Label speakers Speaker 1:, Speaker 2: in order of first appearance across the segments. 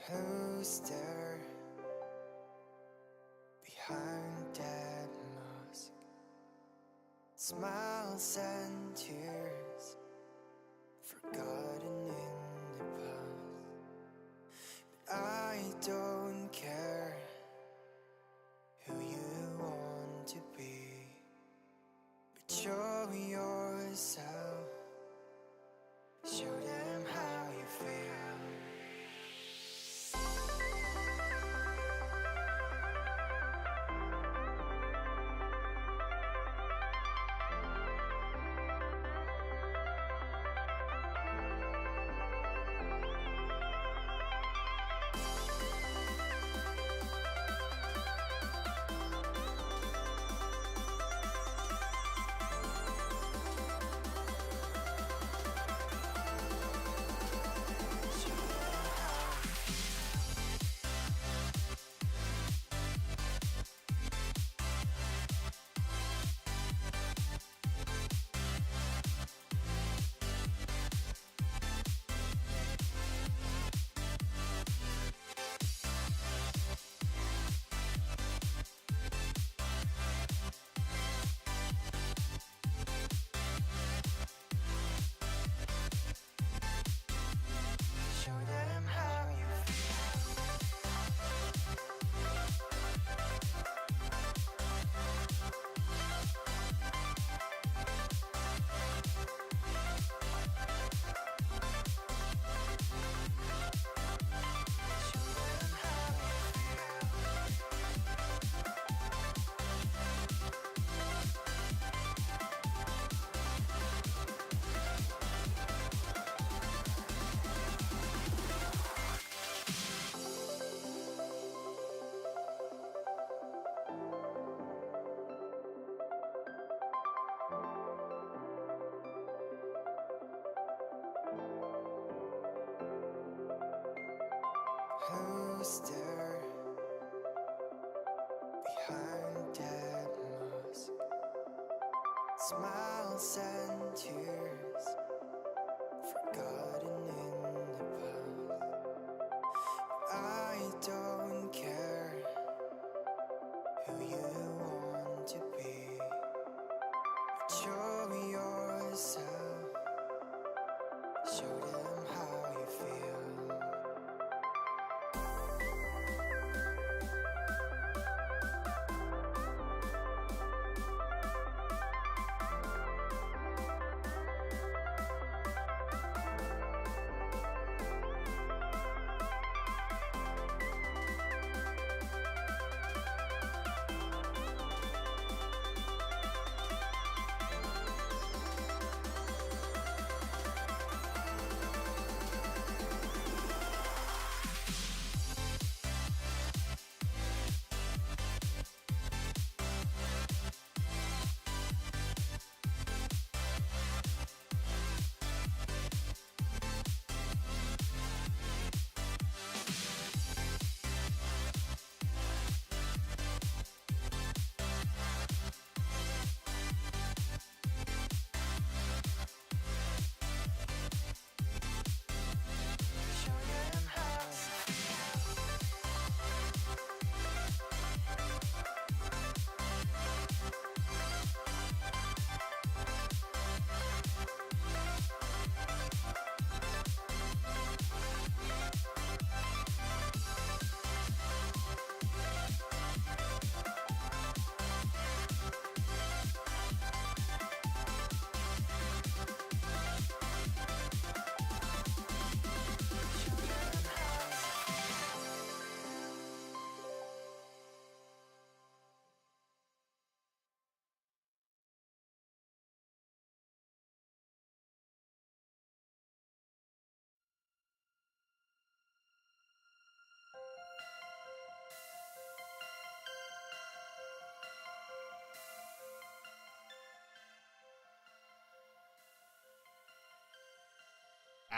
Speaker 1: Who's there behind that mask? Smiles and tears forgotten in the past. But I don't care who you want to be, but show yourself, show them how you feel. Who's there behind that mask? Smiles and tears forgotten in the past. I don't care who you want to be, but show yourself, show them how you feel.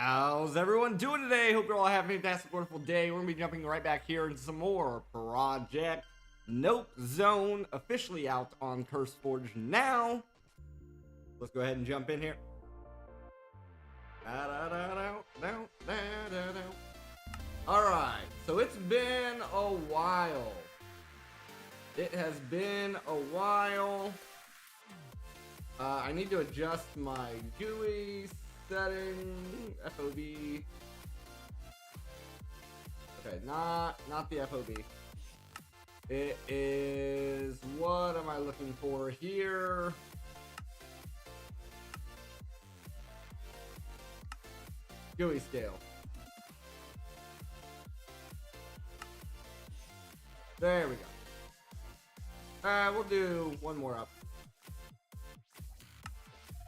Speaker 2: How's everyone doing today? Hope you're all having a fantastic, wonderful day. We're going to be jumping right back here into some more Project Nope Zone, officially out on CurseForge now. Let's go ahead and jump in here. Alright, so it's been a while. It has been a while. I need to adjust my GUI setting, FOV. Okay, not the FOV. It is, what am I looking for here? GUI scale. There we go. We'll do one more up.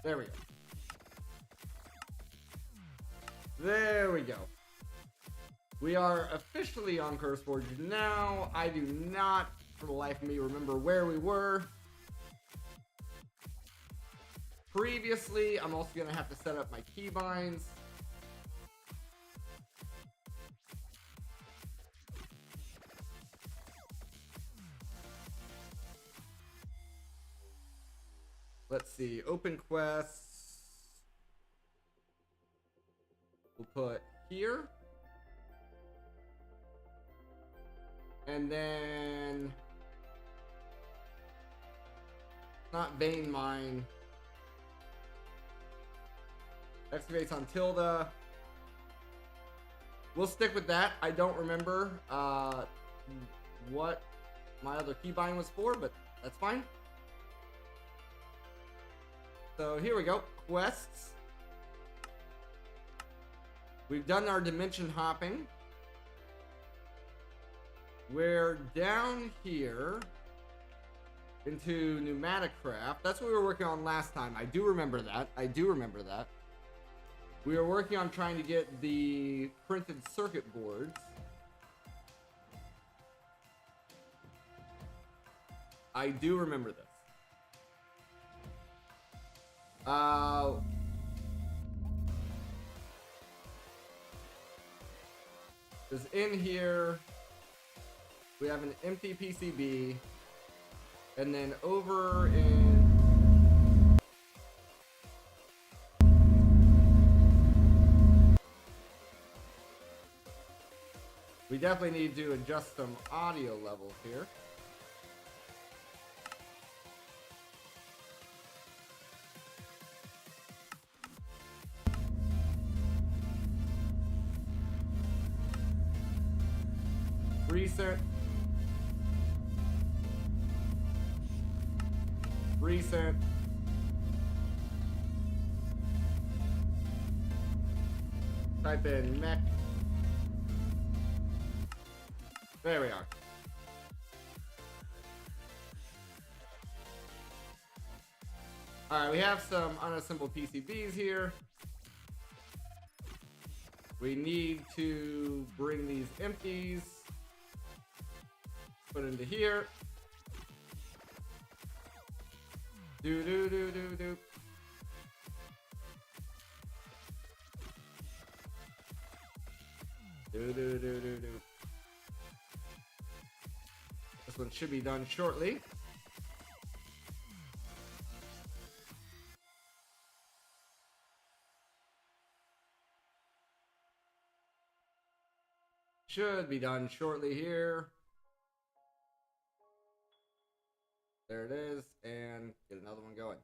Speaker 2: There we go. There we go. We are officially on CurseForge now. I do not, for the life of me, remember where we were previously. I'm also going to have to set up my keybinds. Let's see, open quests. We'll put here. And then, not vein mine. Excavates on Tilda. We'll stick with that. I don't remember what my other keybind was for, but that's fine. So here we go, quests. We've done our dimension hopping. We're down here into pneumatic craft. That's what we were working on last time. I do remember that. We were working on trying to get the printed circuit boards. I do remember this. Because in here we have an empty PCB, and then over in we definitely need to adjust some audio levels here. Reset. Reset. Type in mech. There we are. Alright, we have some unassembled PCBs here. We need to bring these empties, put into here. Do. This one should be done shortly. Should be done shortly here. There it is, and get another one going.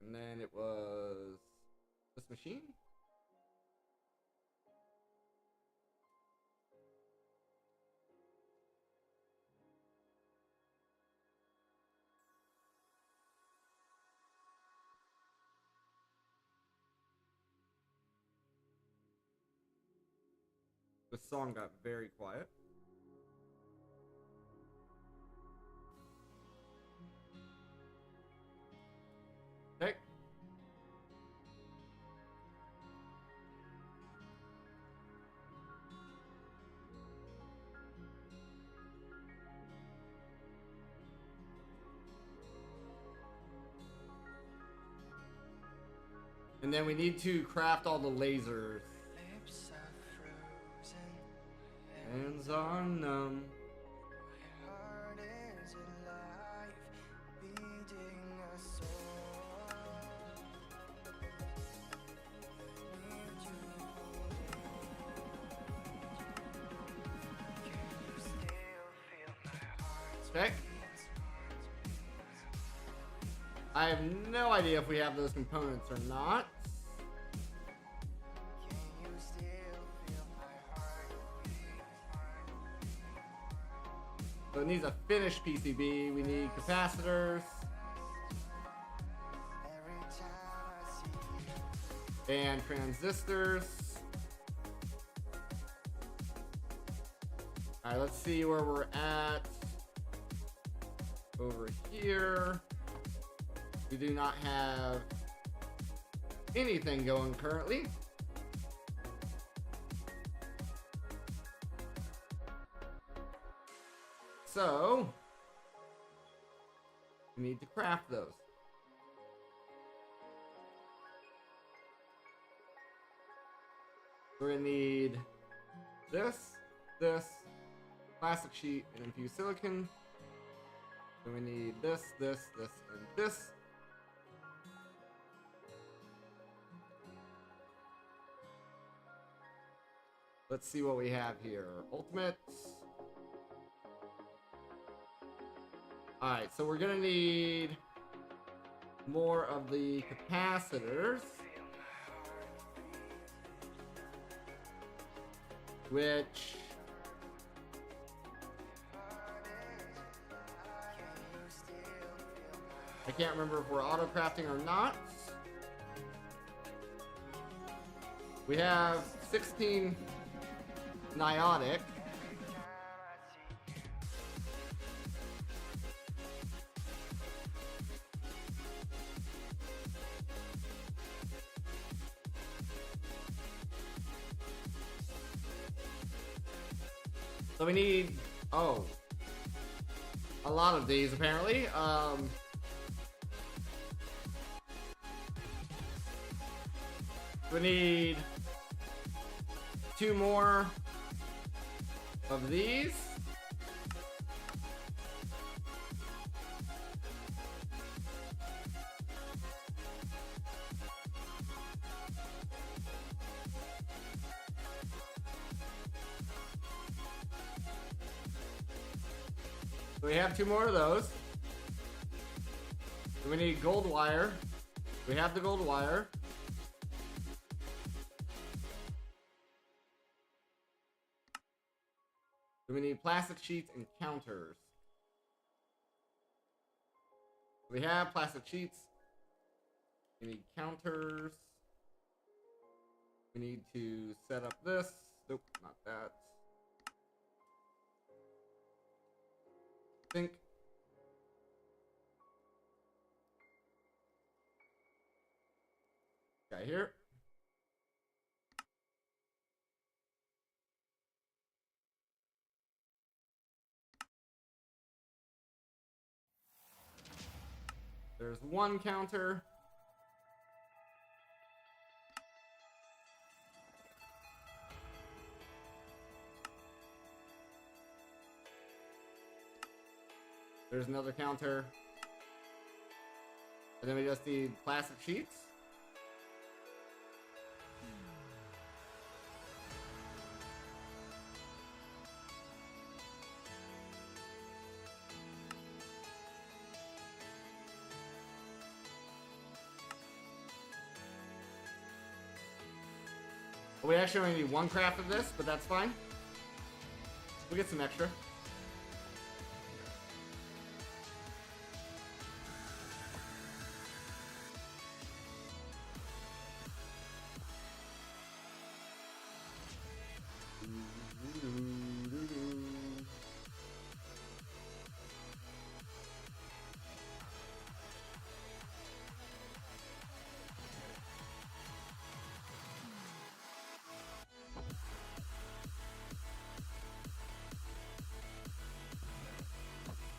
Speaker 2: And then it was this machine. The song got very quiet. Okay. And then we need to craft all the lasers.
Speaker 1: Lips are frozen,
Speaker 2: Hands are numb.
Speaker 1: my heart is alive, beating a soul. Need you, can you still feel my heart?
Speaker 2: Okay. I have no idea if we have those components or not.
Speaker 1: Can you still feel my heart beat?
Speaker 2: So it needs a finished PCB. We need capacitors
Speaker 1: Every time I see you,
Speaker 2: and transistors. Alright, let's see where we're at. Over here. We do not have anything going currently. So, we need to craft those. We're gonna need this, plastic sheet, and infused silicon. Then we need this, and this. Let's see what we have here. Ultimates. Alright, so we're gonna need more of the capacitors, which I can't remember if we're auto crafting or not. We have 16 niotic. So we need, a lot of these apparently. We need 2 more of these. So we have 2 more of those. So we need gold wire. We have the gold wire. So we need plastic sheets and counters. We have plastic sheets. We need counters. We need to set up this. Nope, not that. Think. Guy here. There's 1 counter. There's another counter. And then we just need plastic sheets. We actually only need 1 craft of this, but that's fine. We'll get some extra.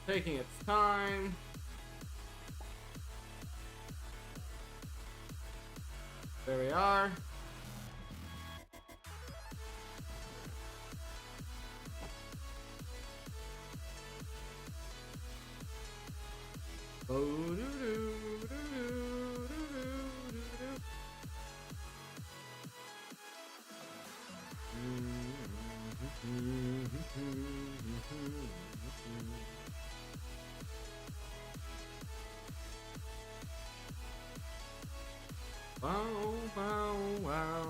Speaker 2: Taking its time. There we are. Wow, wow, wow.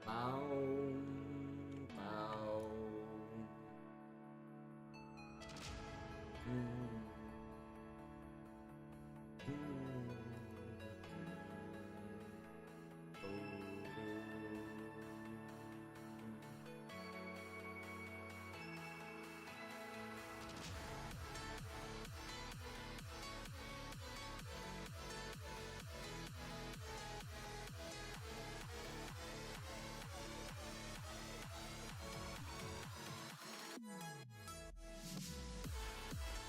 Speaker 2: Bow, bow.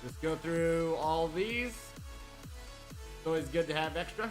Speaker 2: Just go through all these. It's always good to have extra.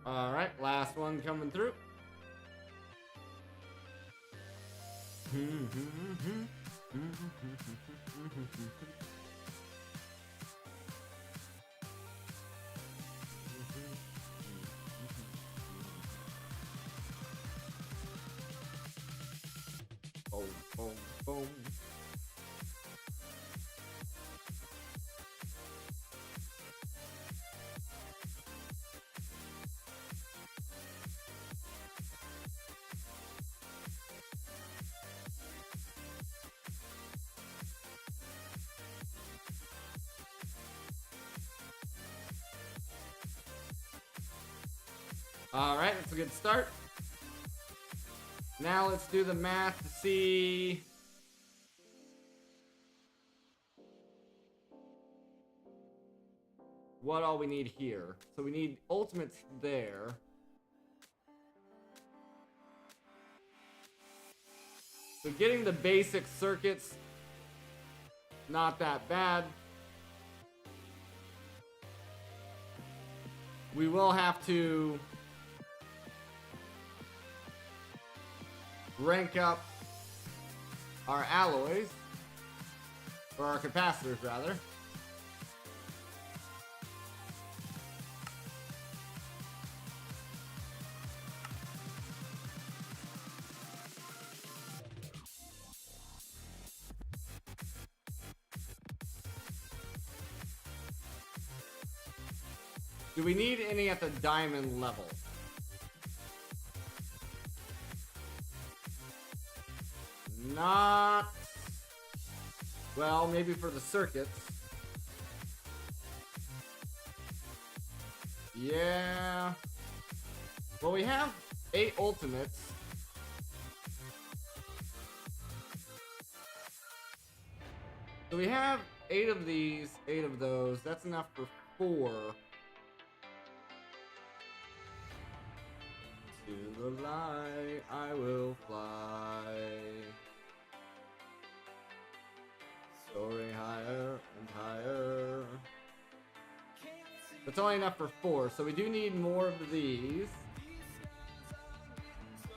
Speaker 2: All right, last one coming through. Boom, boom, boom. All right, that's a good start. Now let's do the math to see what all we need here. So we need ultimates there. So getting the basic circuits, not that bad. We will have to rank up our alloys, or our capacitors rather. Do we need any at the diamond level? Not... Well, maybe for the circuits. Yeah. Well, we have 8 ultimates. So we have 8 of these, 8 of those. That's enough for 4. To the light I will fly. Soaring higher and higher. That's only enough for 4, so we do need more of these.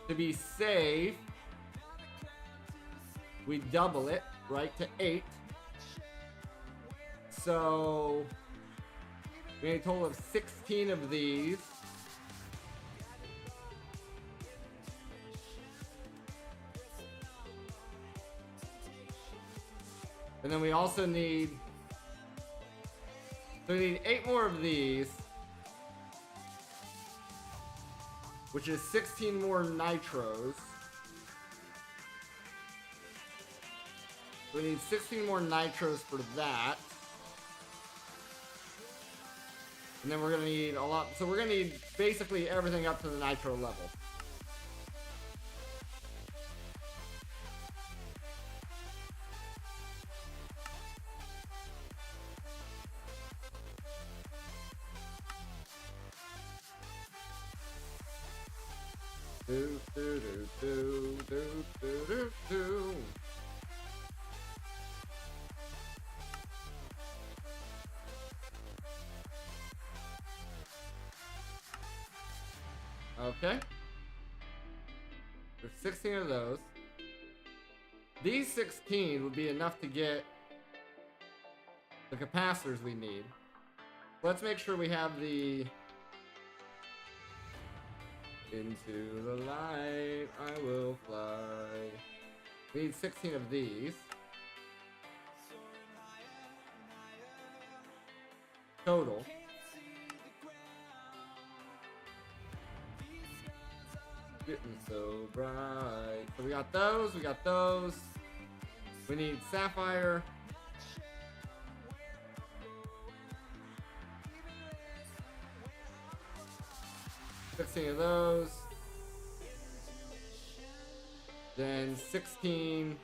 Speaker 2: To be safe, we double it, right, to 8. So we need a total of 16 of these. And then we also need, so we need 8 more of these, which is 16 more nitros. We need 16 more nitros for that. And then we're gonna need a lot, so we're gonna need basically everything up to the nitro level. Do, do, do, do, do, do, do. Okay. There's 16 of those. These 16 would be enough to get the capacitors we need. Let's make sure we have the into the light I will fly. We need 16 of these. Total. Getting so bright. So we got those, we got those. We need sapphire. Of those, then 16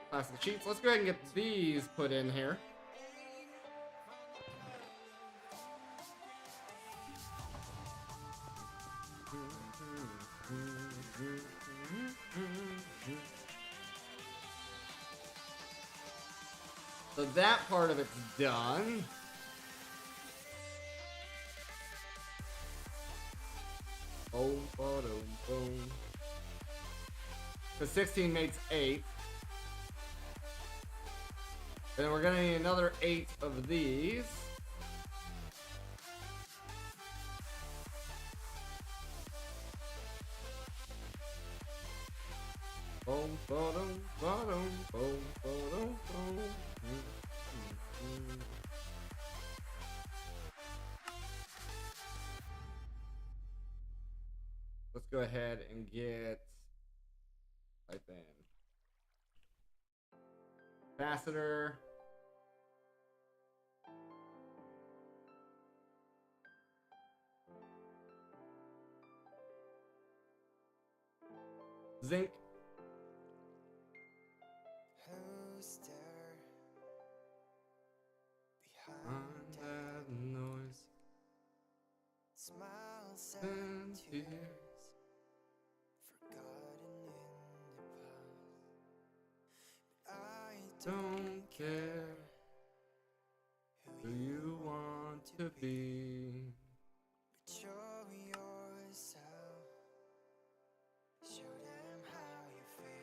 Speaker 2: plastic sheets. Let's go ahead and get these put in here. So that part of it's done. Boom, boom, boom. The 16 makes 8. And then we're gonna need another 8 of these. Boom, boom, boom, boom, boom, boom. Let's go ahead and get type in capacitor. Zinc.
Speaker 1: Who's there
Speaker 2: On that noise.
Speaker 1: smiles
Speaker 2: And
Speaker 1: and
Speaker 2: tears.
Speaker 1: tears forgotten in the past? But I
Speaker 2: Don't care who you want to be.
Speaker 1: But show yourself, show them how you feel.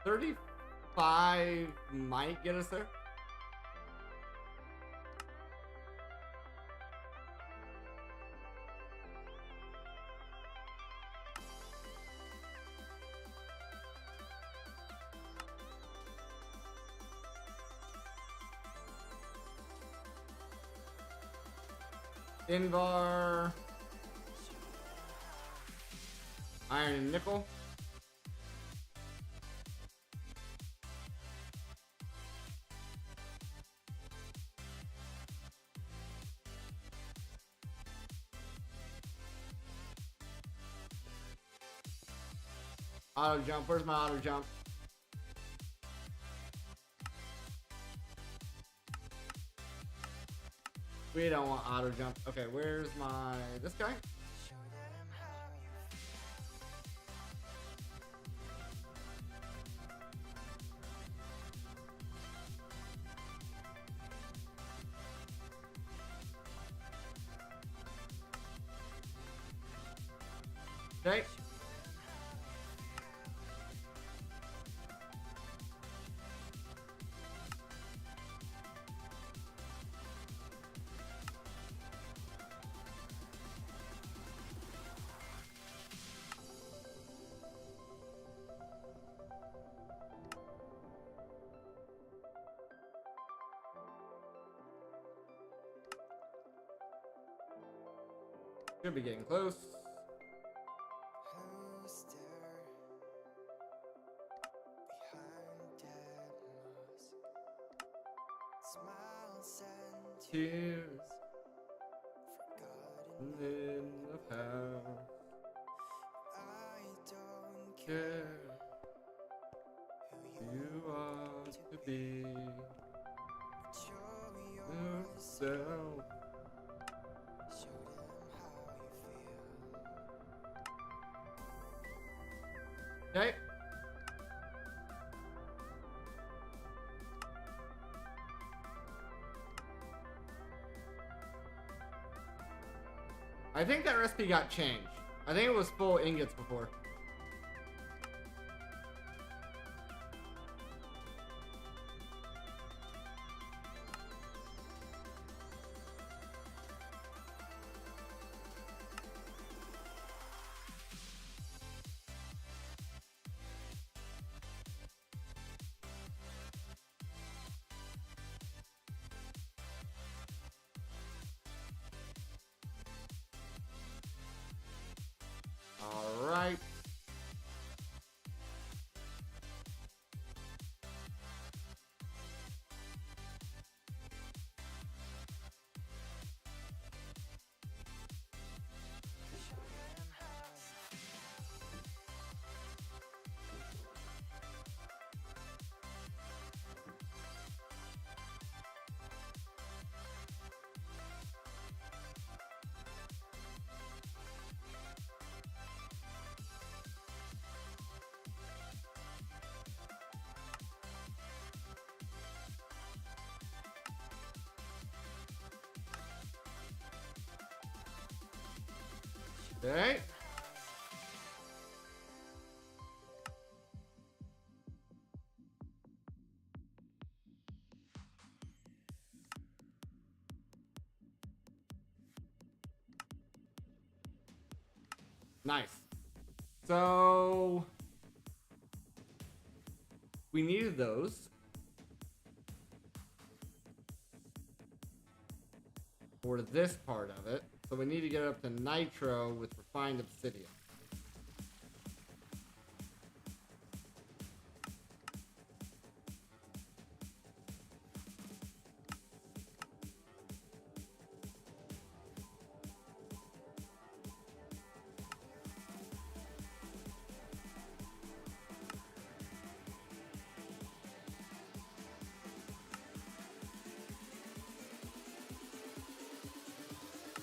Speaker 2: 35 might get us there. Invar, iron and nickel. Auto jump. Where's my auto jump? We don't want auto jump. Okay, where's my... this guy?
Speaker 1: Show them how you
Speaker 2: Okay. Should be getting close.
Speaker 1: Who's there behind that mask? Smiles and
Speaker 2: Tears
Speaker 1: forgotten.
Speaker 2: in the past.
Speaker 1: I don't
Speaker 2: Care
Speaker 1: who
Speaker 2: you ought to be
Speaker 1: show yourself.
Speaker 2: yourself.
Speaker 1: Show them how you feel.
Speaker 2: Okay. I think that recipe got changed. I think it was full ingots before. All right. Okay. Nice. So we needed those for this part of it. So we need to get up to nitro with refined obsidian.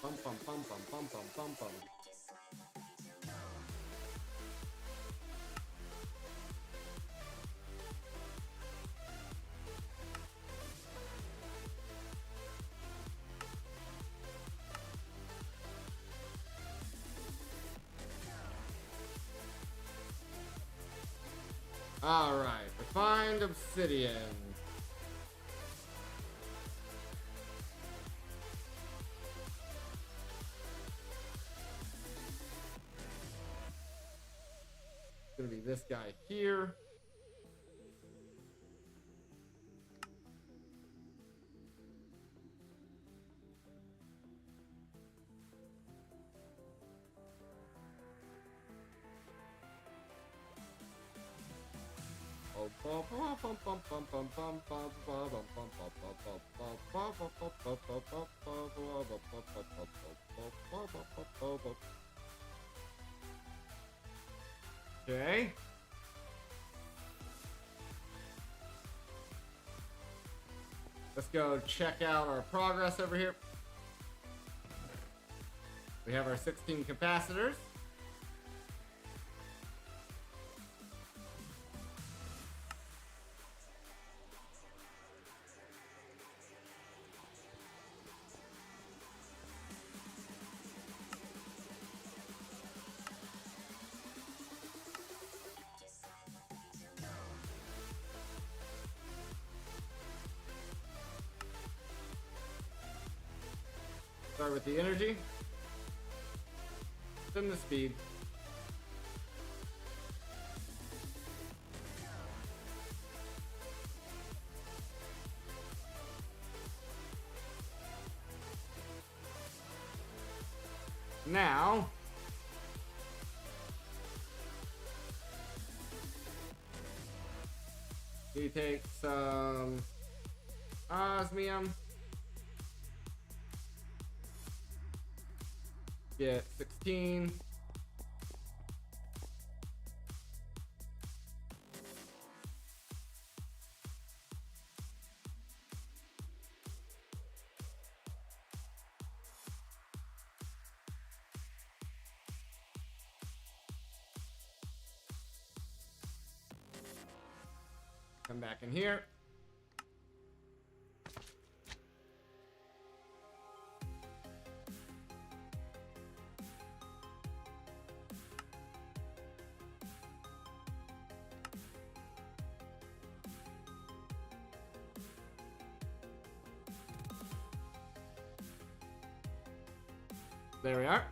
Speaker 2: Bum bum bum bum bum bum bum bum. All right, refined obsidian. Gonna be this guy here. Okay. Let's go check out our progress over here. We have our 16 capacitors. Start with the energy, then the speed. Now, we take some osmium. Get 16. Come back in here. There we are.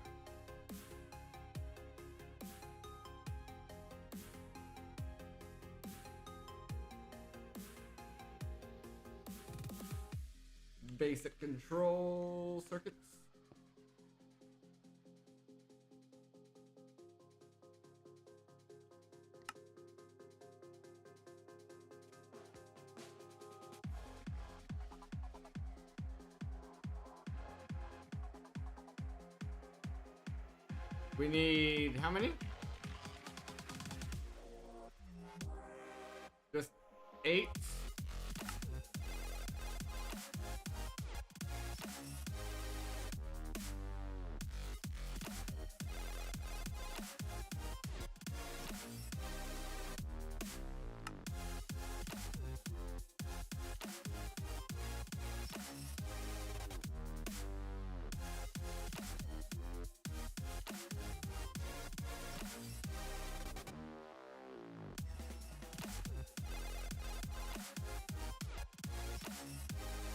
Speaker 2: Basic control circuits. We need how many? Just 8.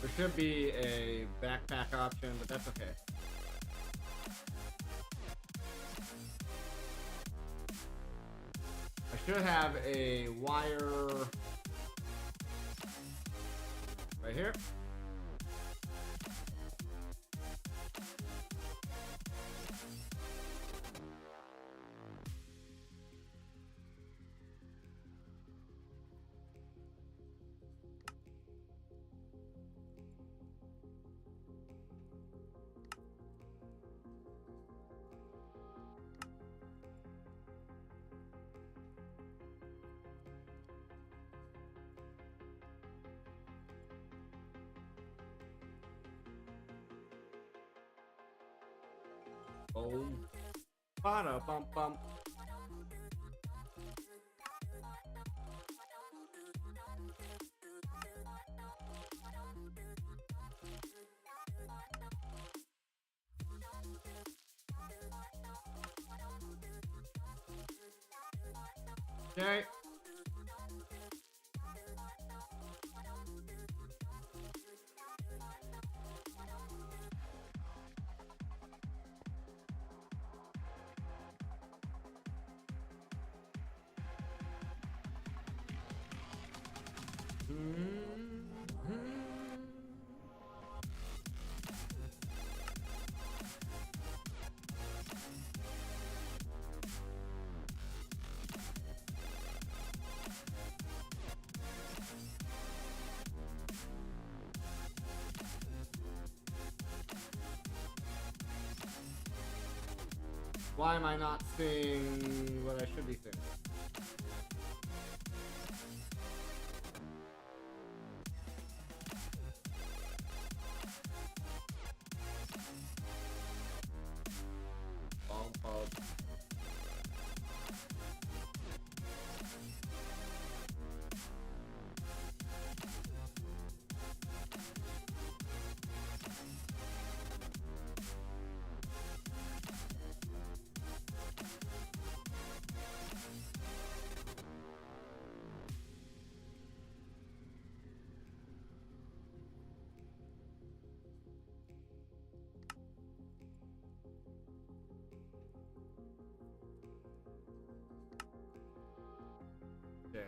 Speaker 2: There should be a backpack option, but that's okay. I should have a wire right here. Boom. Bada bum bum. Okay. Why am I not seeing what I should be seeing?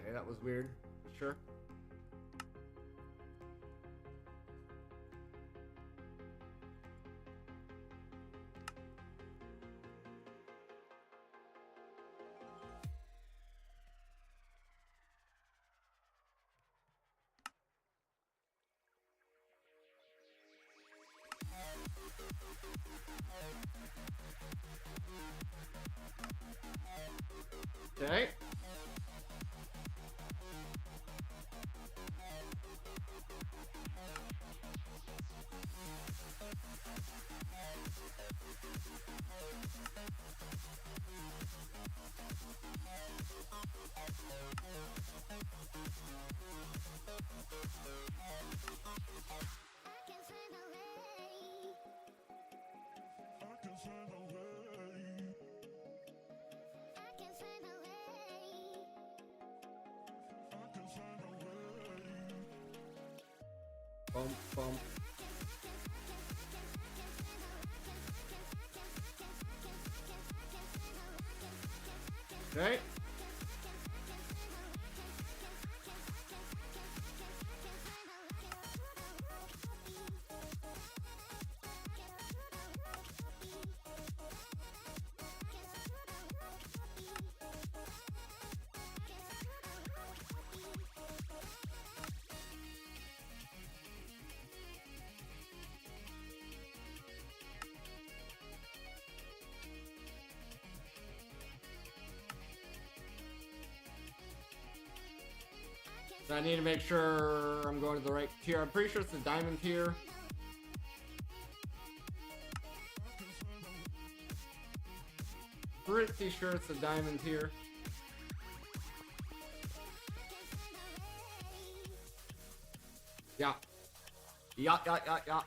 Speaker 2: Okay, that was weird. Sure. Okay. Bump, bump. Okay. So I need to make sure I'm going to the right tier. I'm pretty sure it's the diamond tier. Pretty sure it's the diamond tier. Yeah. Yeah, yeah, yeah, yeah.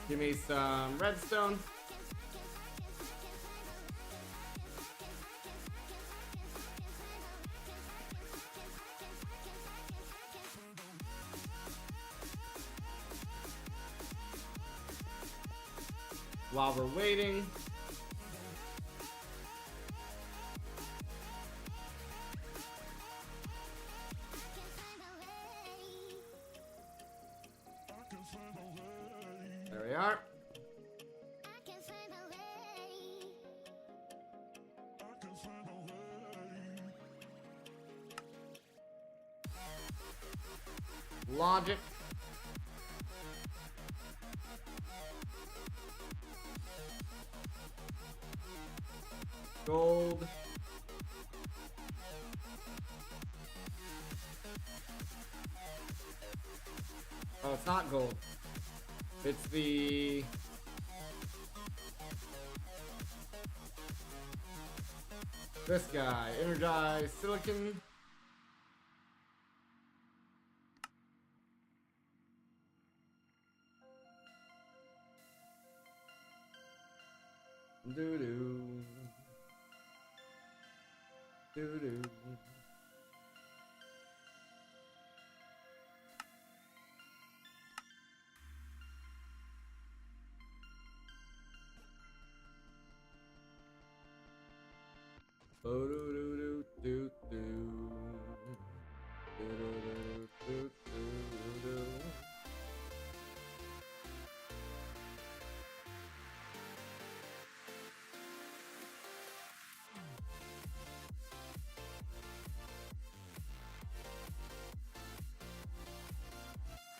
Speaker 2: Give me some redstone. While we're waiting, there we are. Logic. Gold. Oh, it's not gold. It's the... this guy. Energized silicon. Doo-doo. Doo-doo. Doo-doo-doo-doo-doo-doo. Doo-doo-doo-doo-doo-doo.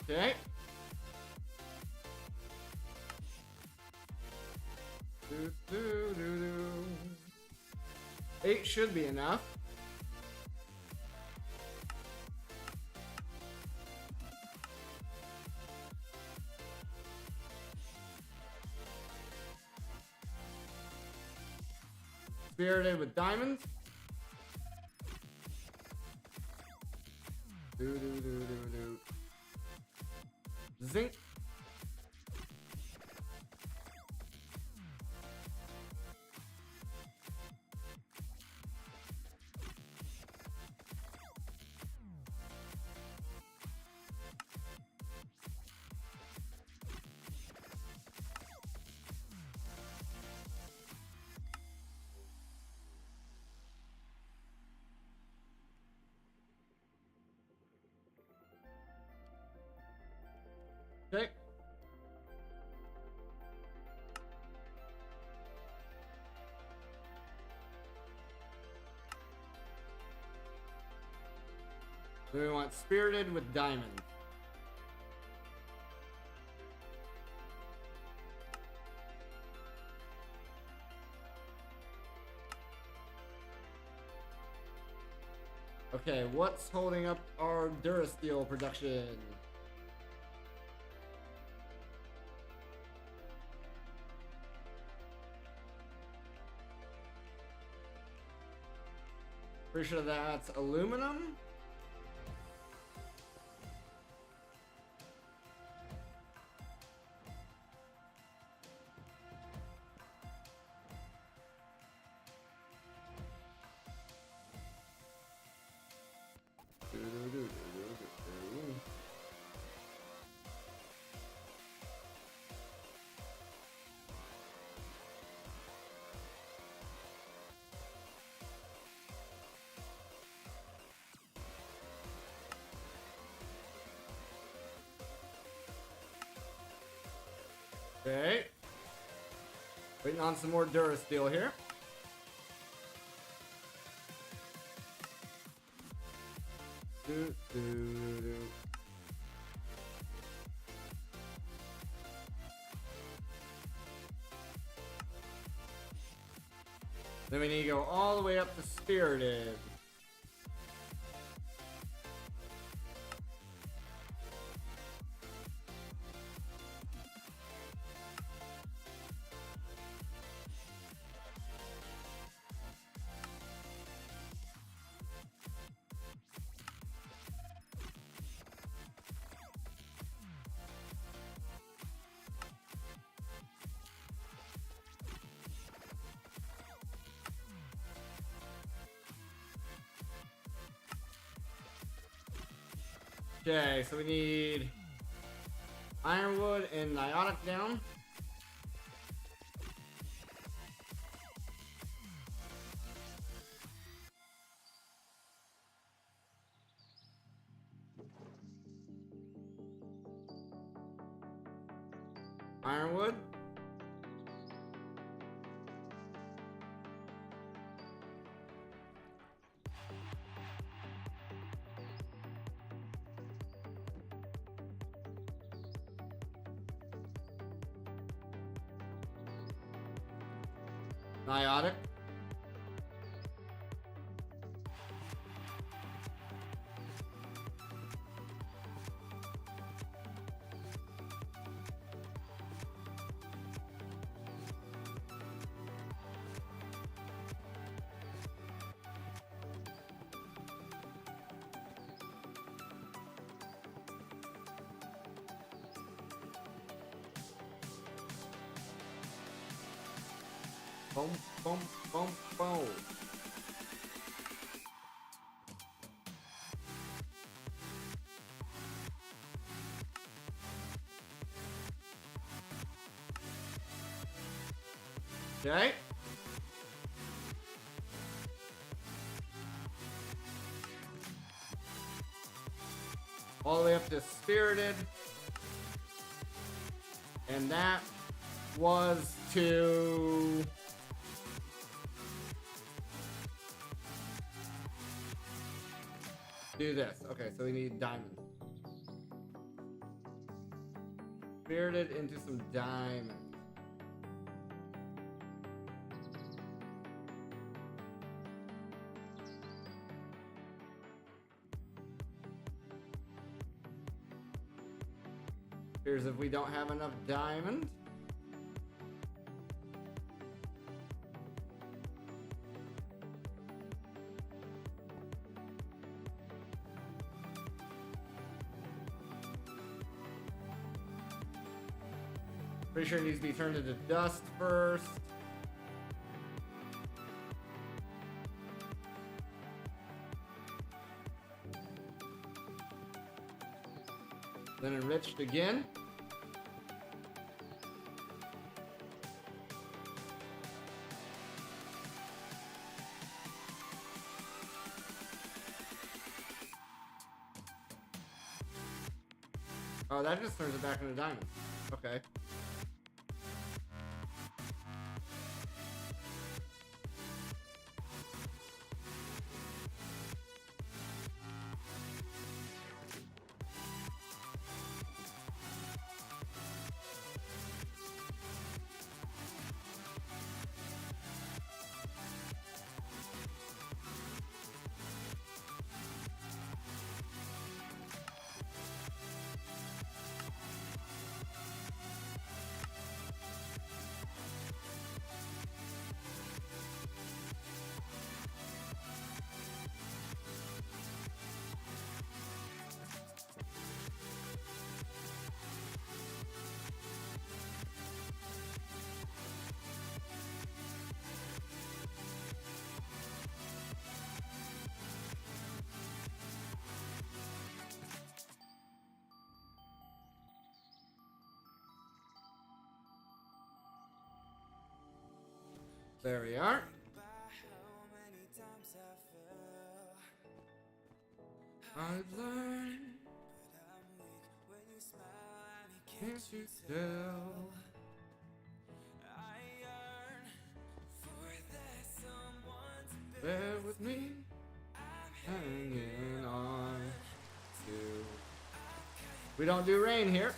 Speaker 2: Okay. Do, do, do, do. 8 should be enough. Spirited with diamonds. Do, do, do, do, do. Zinc. Okay. Then we want spirited with diamond. Okay, what's holding up our Durasteel production? Pretty sure that's aluminum. Okay. Waiting on some more Durasteel here. Then we need to go all the way up to spirited. Okay, so we need ironwood and niotic down. Ironwood. Niotic. Boom, boom, boom, boom. Okay. All the way up to spirited. And that was to do this. Okay, so we need diamond. Spirited into some diamond. Here's if we don't have enough diamond. Pretty sure it needs to be turned into dust first. Then enriched again. Oh, that just turns it back into diamonds. Okay. There we are. I've learned, can't you tell? Bear with me, hanging on to. We don't do rain here.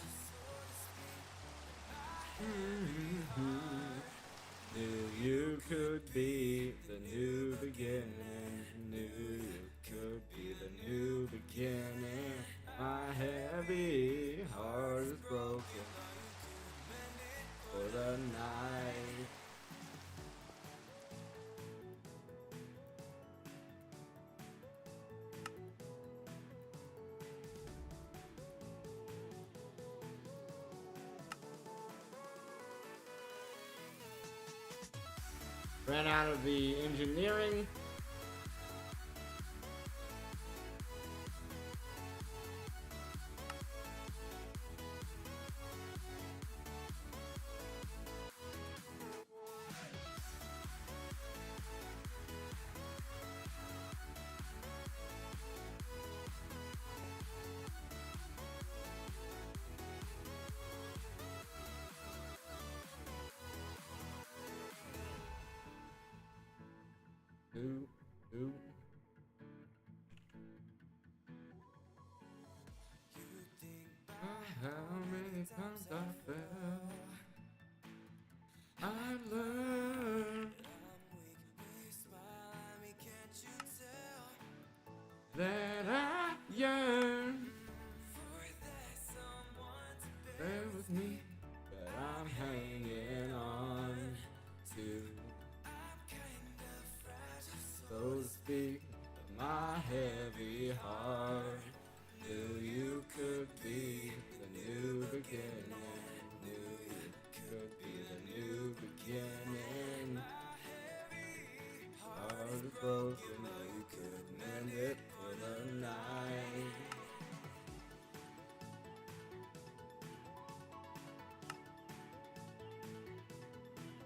Speaker 2: Knew you could be the new beginning. Knew you could be the new beginning. My heavy heart is broken for the night. Ran out of the engineering. Ooh. How many times I fell, I learned that I yearn. Bear with me, but I'm hanging on to, so to speak, my heavy heart. Knew you could be the new beginning. Knew you could be the new beginning. Heart is broken, knew you could mend it for the night.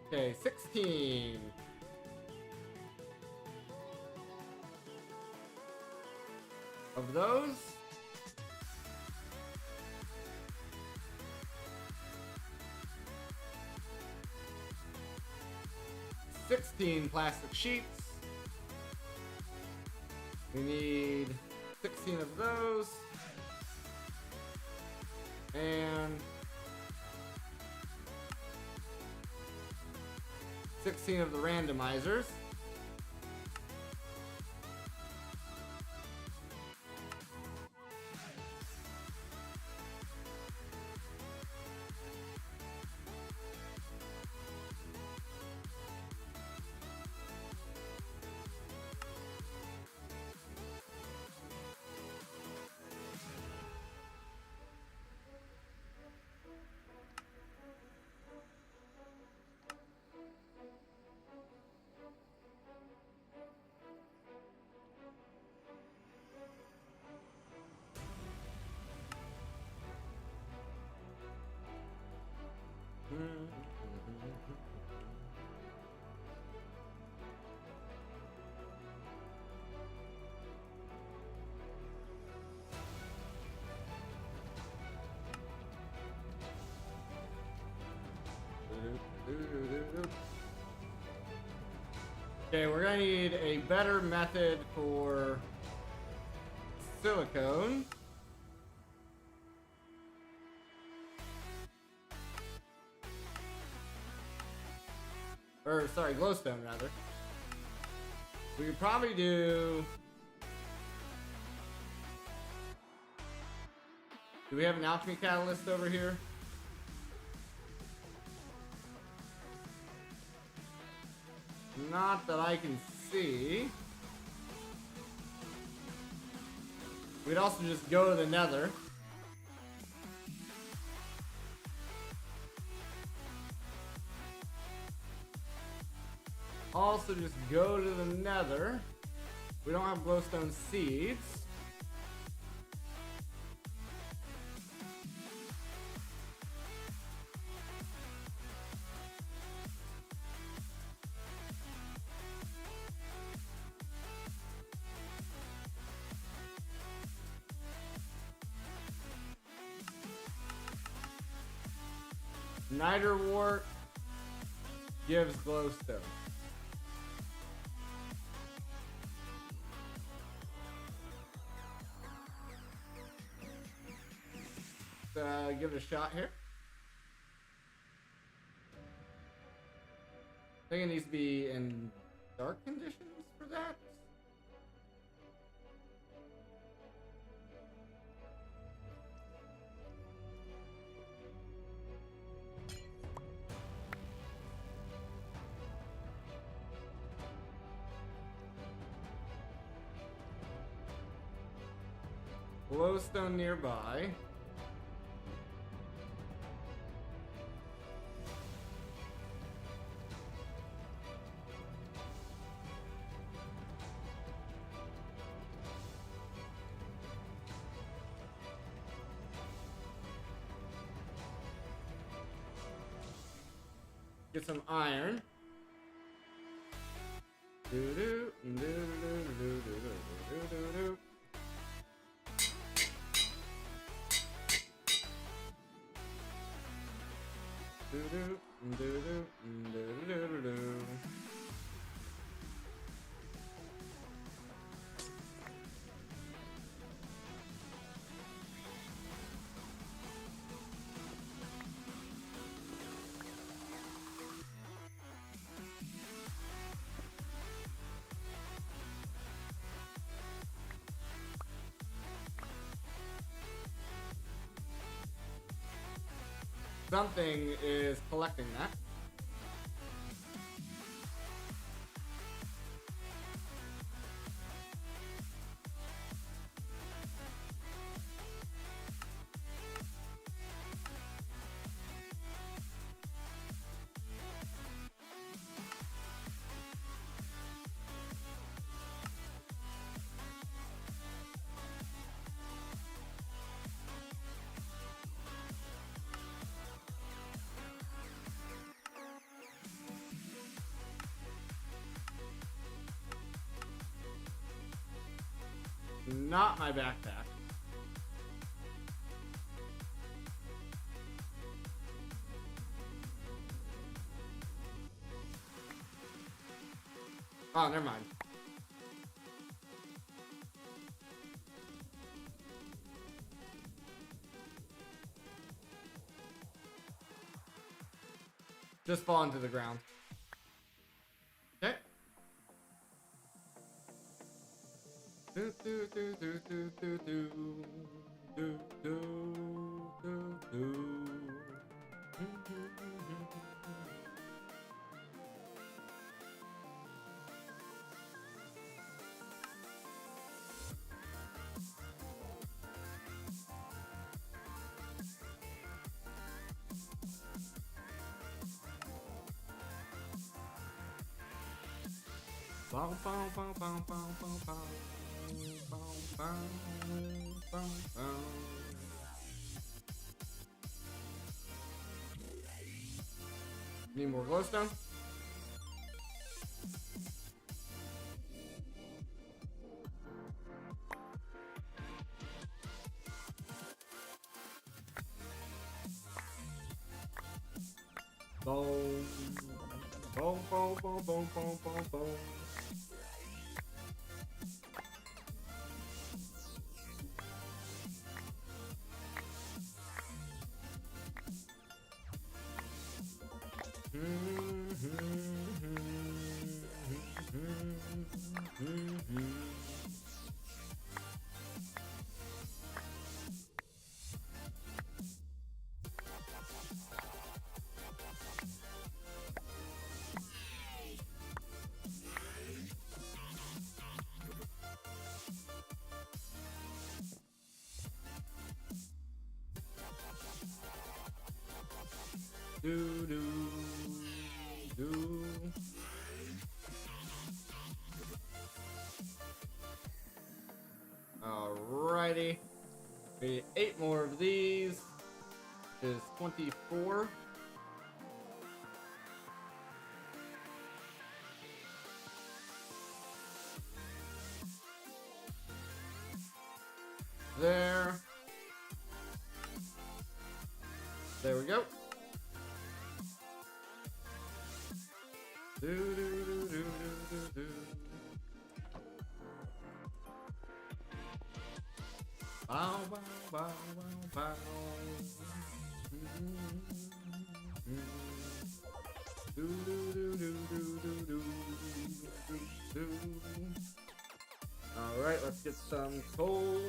Speaker 2: Okay, 16. Of those, 16 plastic sheets. We need 16 of those. And 16 of the randomizers. Okay, we're gonna need a better method for silicone. Or, sorry, glowstone, rather. We could probably do... Do we have an alchemy catalyst over here? Not that I can see. We'd also just go to the nether. Also just go to the nether. We don't have glowstone seeds. Niter wart gives glowstone. Give it a shot here. I think it needs to be in dark conditions for that. Glowstone nearby. Get some iron. Doo-doo, doo-doo-doo-doo-doo-doo-doo-doo. Doo-doo, doo-doo, doo-doo-doo-doo. Something is collecting that. Not my backpack. Oh, never mind. Just fall into the ground. Okay. Do do do do do do do do do do do. Bow, bow, bow, bow, bow, bow, bow. Bow, bow, bow, bow. Need more glowstone? Boom. Boom, boom, boom, boom, boom, boom, boom. Do do do. Alrighty. We need 8 more of these, which is 24. There. There we go. Do do do do do do. Bow bow bow bow bow. Do do do do do do do do. All right, let's get some coal.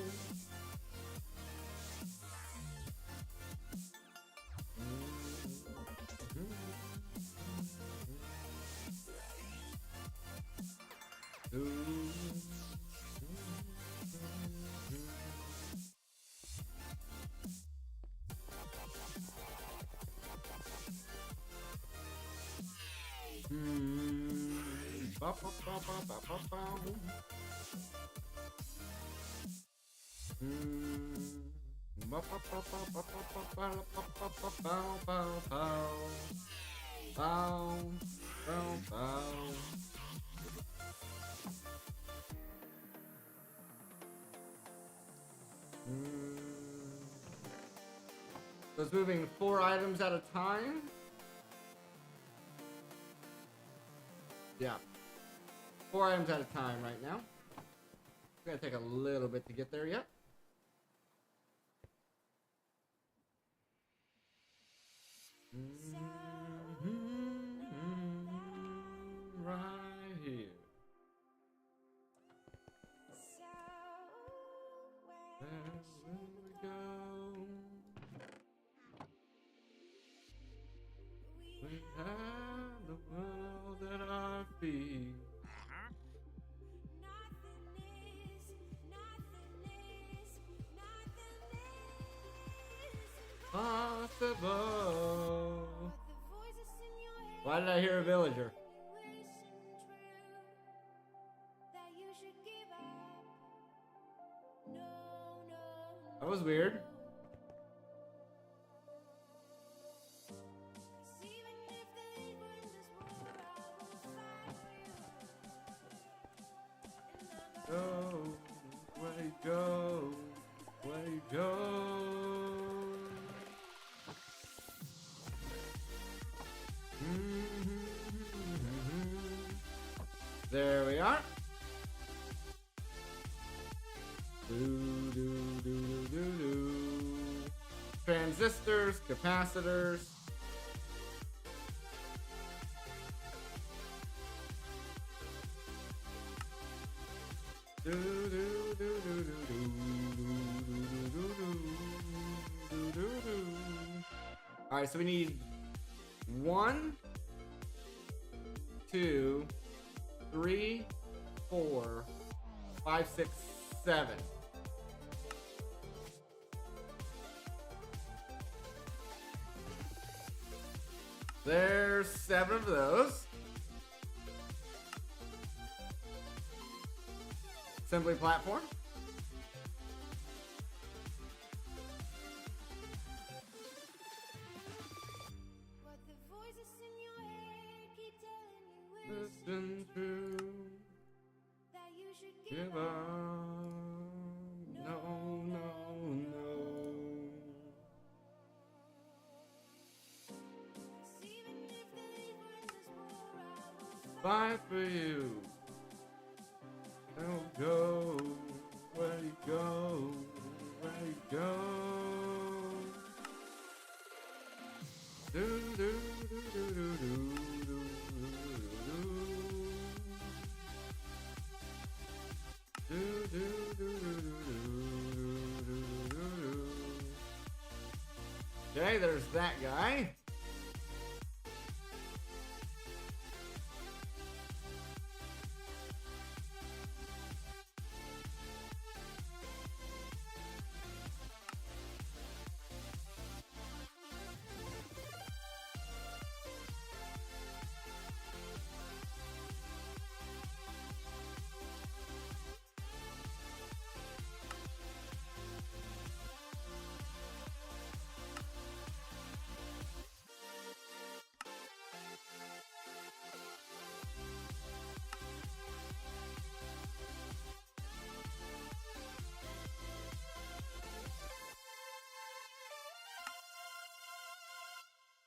Speaker 2: So it's moving 4 items at a time. Yeah. 4 items at a time right now. It's gonna take a little bit to get there yet. Right here. There we go. We have the world at our feet. Possible. Why did I hear a villager? That was weird. Go, where you go, where you go. There we are. Transistors, capacitors. All right, so we need 1, 2, 3, 4, 5, 6, 7. There's 7 of those. Assembly platform. Listen to that you should give up. No, no, no. Fight for you. I'll go where you go, where you go. Do do Okay, there's that guy.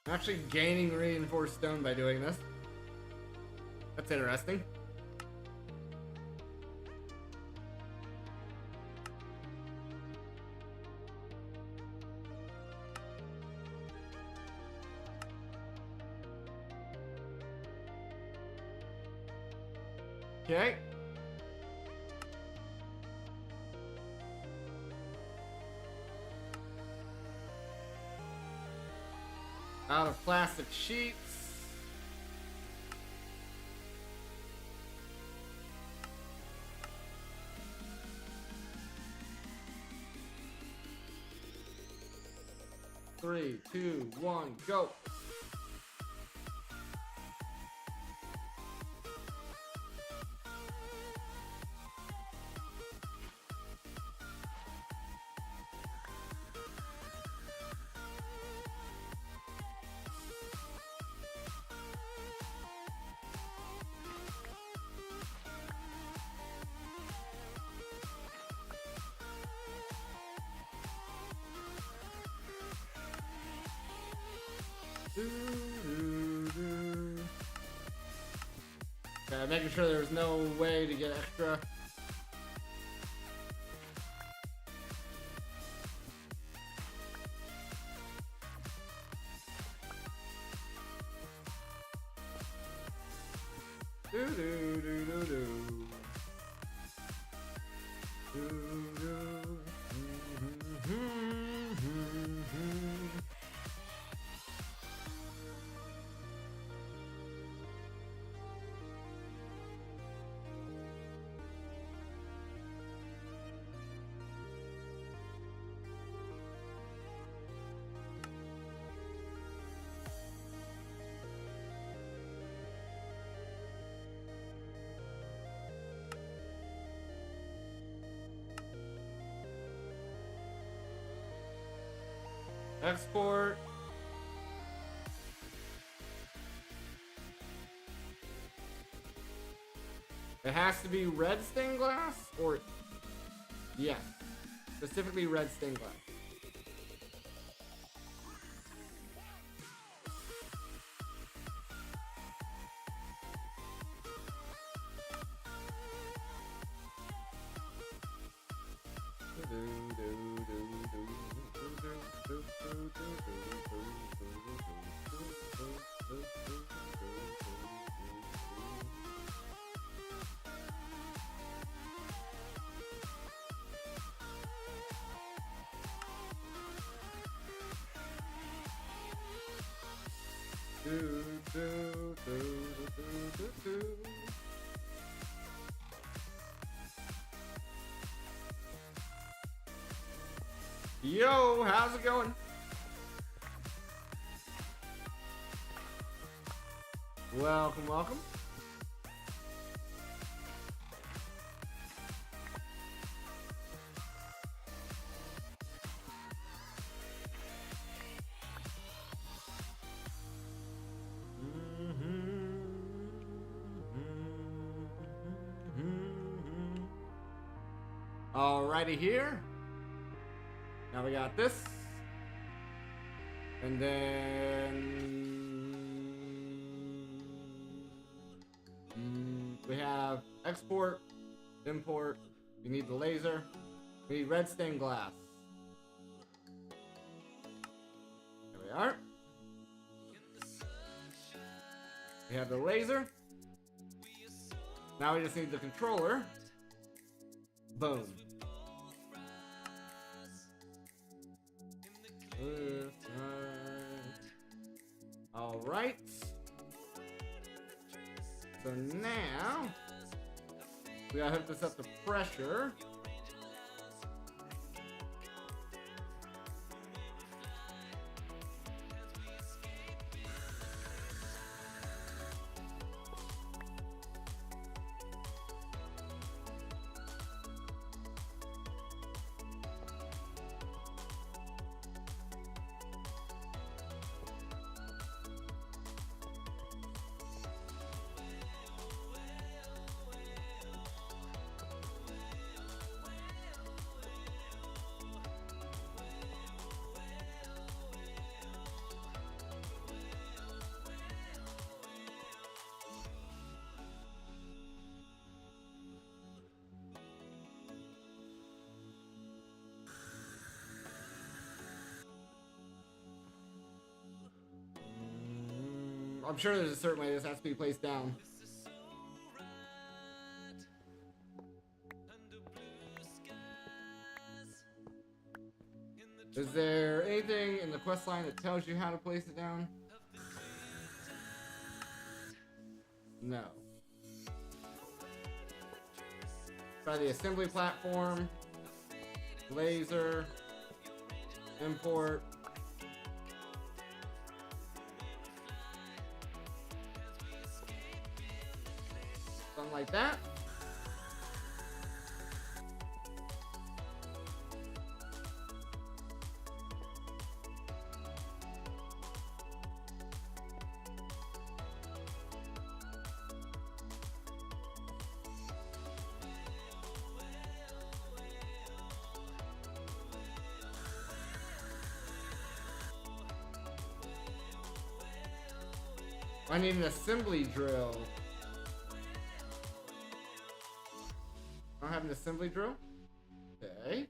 Speaker 2: I'm actually gaining reinforced stone by doing this. That's interesting. Okay. Out of plastic sheets. Three, two, one, go. Okay, making sure there's no way to get extra. Export. It has to be red stained glass, or yeah, specifically red stained glass. Yo, how's it going? Welcome, welcome. Alrighty here. Now we got this. And then we have export, import. We need the laser. We need red stained glass. There we are. We have the laser. Now we just need the controller. Boom. Alright. So now we gotta hook this up to pressure. I'm sure there's a certain way this has to be placed down. Is there anything in the quest line that tells you how to place it down? No. Try the assembly platform, laser, import. Something like that. I need an assembly drill. I don't have an assembly drill? Okay.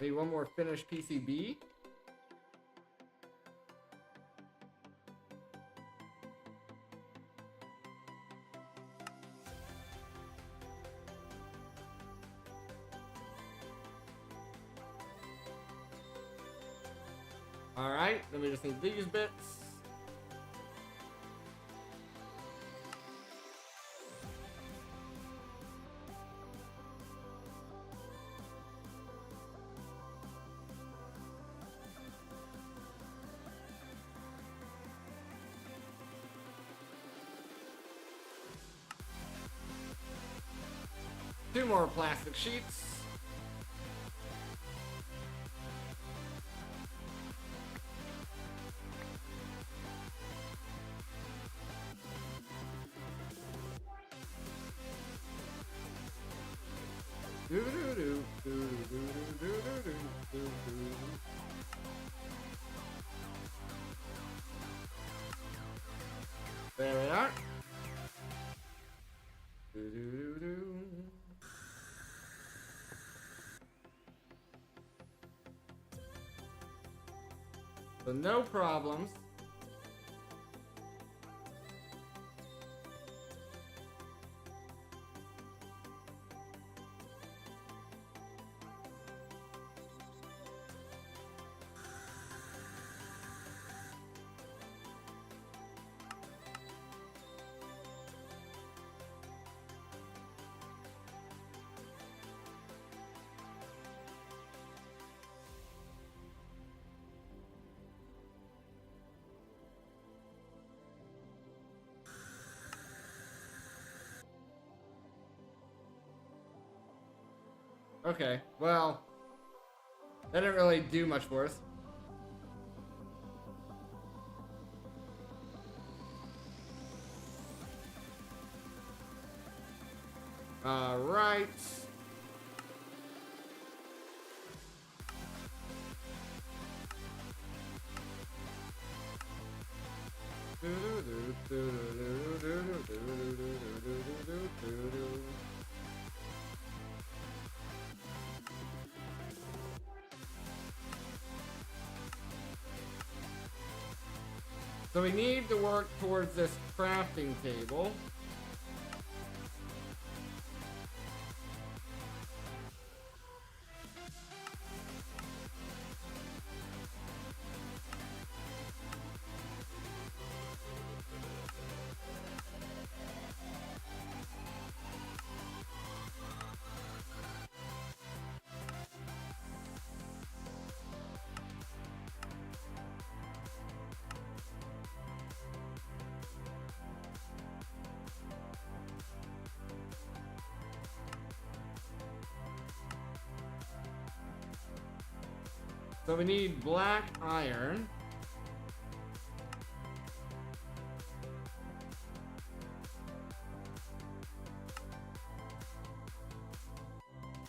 Speaker 2: Maybe one more finished PCB. Alright, then we just need these bits. Two more plastic sheets. There we are. So no problems. Okay, well, that didn't really do much for us. Alright. So we need to work towards this crafting table. So we need black iron.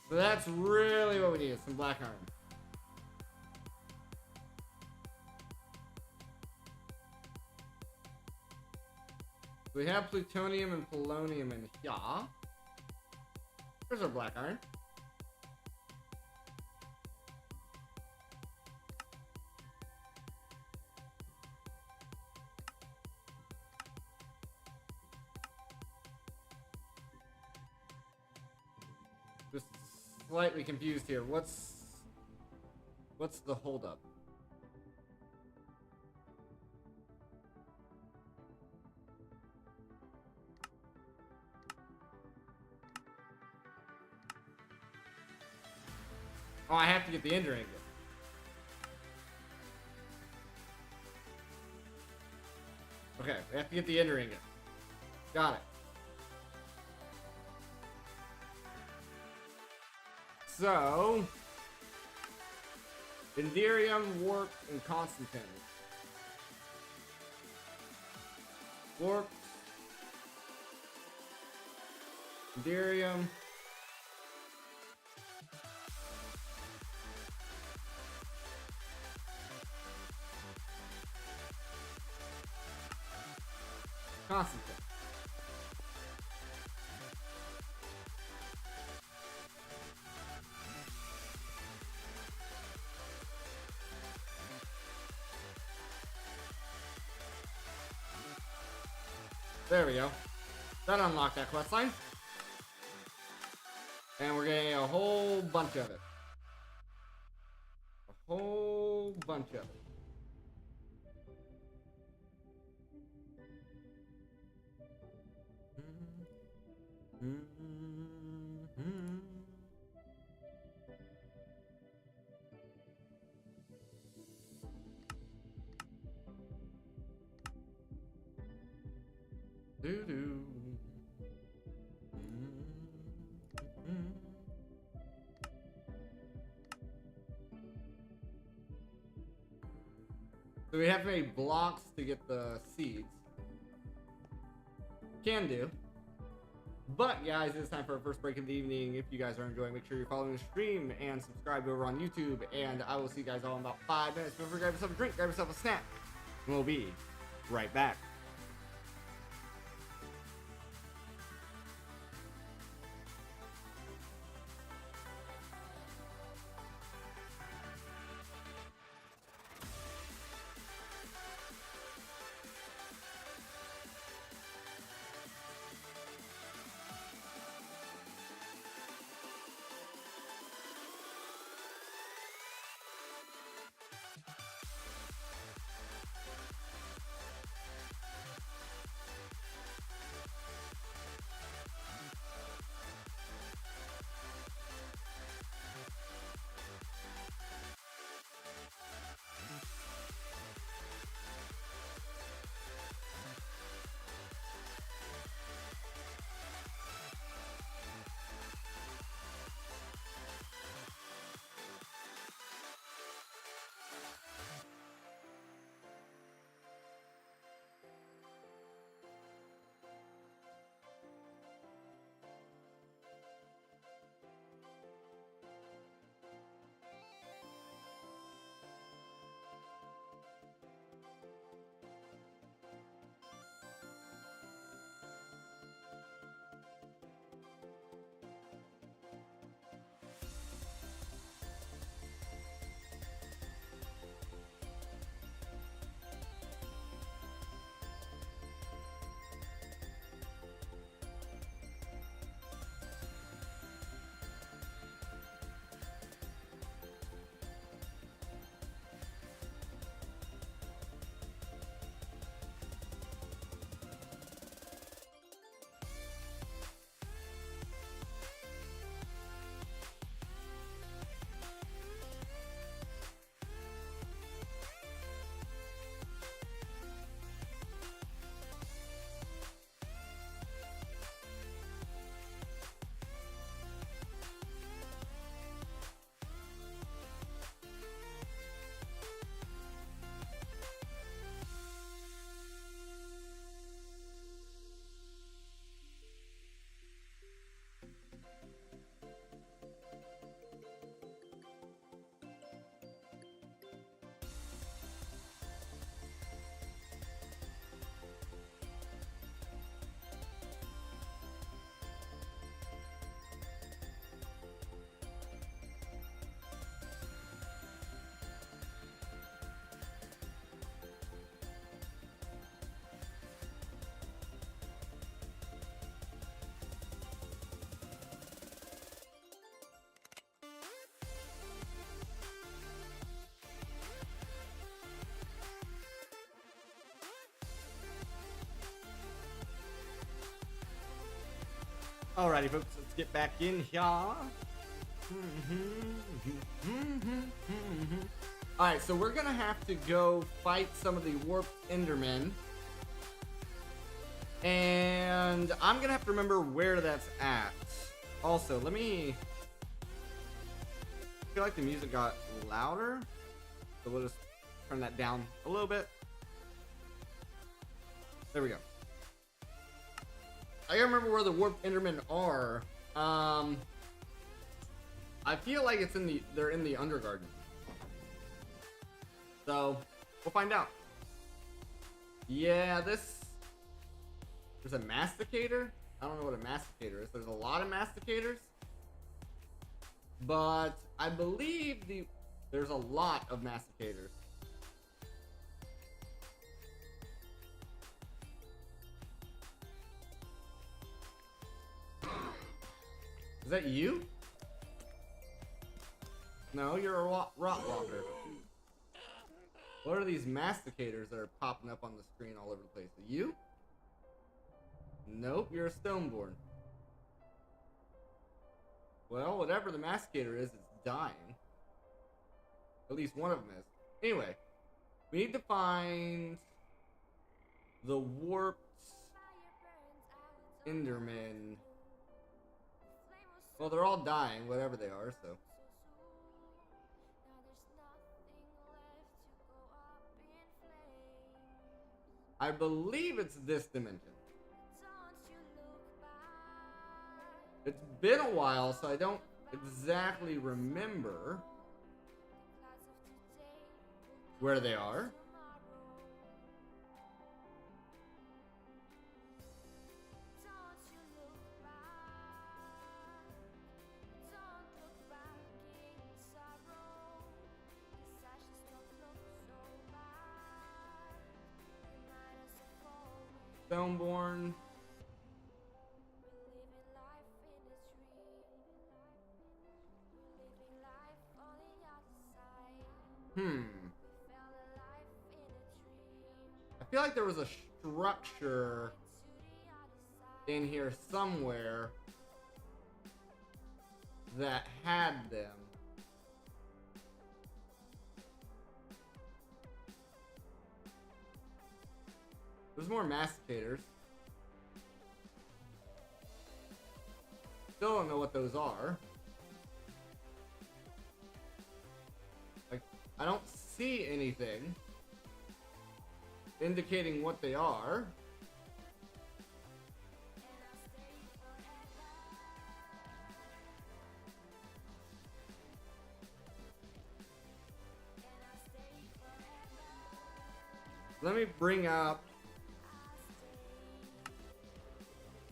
Speaker 2: So that's really what we need, some black iron. We have plutonium and polonium in here. There's our black iron. Just slightly confused here. What's the holdup? Oh, I have to get the ender ingot. Okay, we have to get the ender ingot. Got it. So, Indirium, warp, and Constantine. Warp, Indirium, Constantine. There we go. That unlocked that quest line. And we're getting a whole bunch of it. A whole bunch of it. Doo-doo. So we have to make blocks to get the seeds. Can do. But guys, it's time for our first break of the evening. If you guys are enjoying, make sure you're following the stream and subscribe over on YouTube. And I will see you guys all in about 5 minutes. Feel free to grab yourself a drink, grab yourself a snack. And we'll be right back. Alrighty, folks, let's get back in here. Alright, so we're gonna have to go fight some of the warped Endermen. And I'm gonna have to remember where that's at. Also, let me... I feel like the music got louder. So we'll just turn that down a little bit. There we go. I gotta remember where the warped Endermen are. I feel like they're in the Undergarden. So, we'll find out. Yeah, there's a masticator. I don't know what a masticator is. There's a lot of masticators. But I believe there's a lot of masticators. Is that you? No, you're a rot walker. What are these masticators that are popping up on the screen all over the place? Are you? Nope, you're a stoneborn. Well, whatever the masticator is, it's dying. At least one of them is. Anyway, we need to find the warped Endermen. Well, they're all dying, whatever they are, so. I believe it's this dimension. It's been a while, so I don't exactly remember where they are. Stoneborn. I feel like there was a structure in here somewhere that had them. There's more masticators. Still don't know what those are. Like, I don't see anything indicating what they are. Let me bring up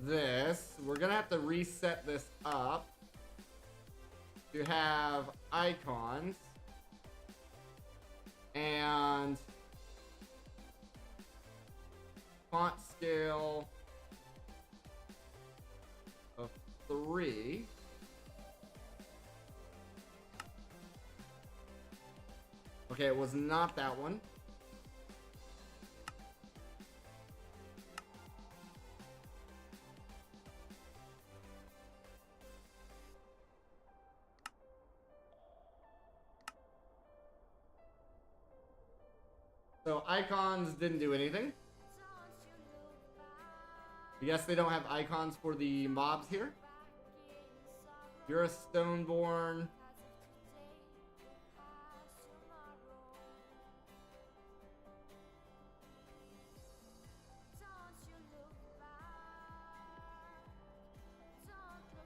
Speaker 2: this. We're gonna have to reset this up to have icons and font scale of 3. Okay, it was not that one. So icons didn't do anything. I guess they don't have icons for the mobs here. You're a stoneborn.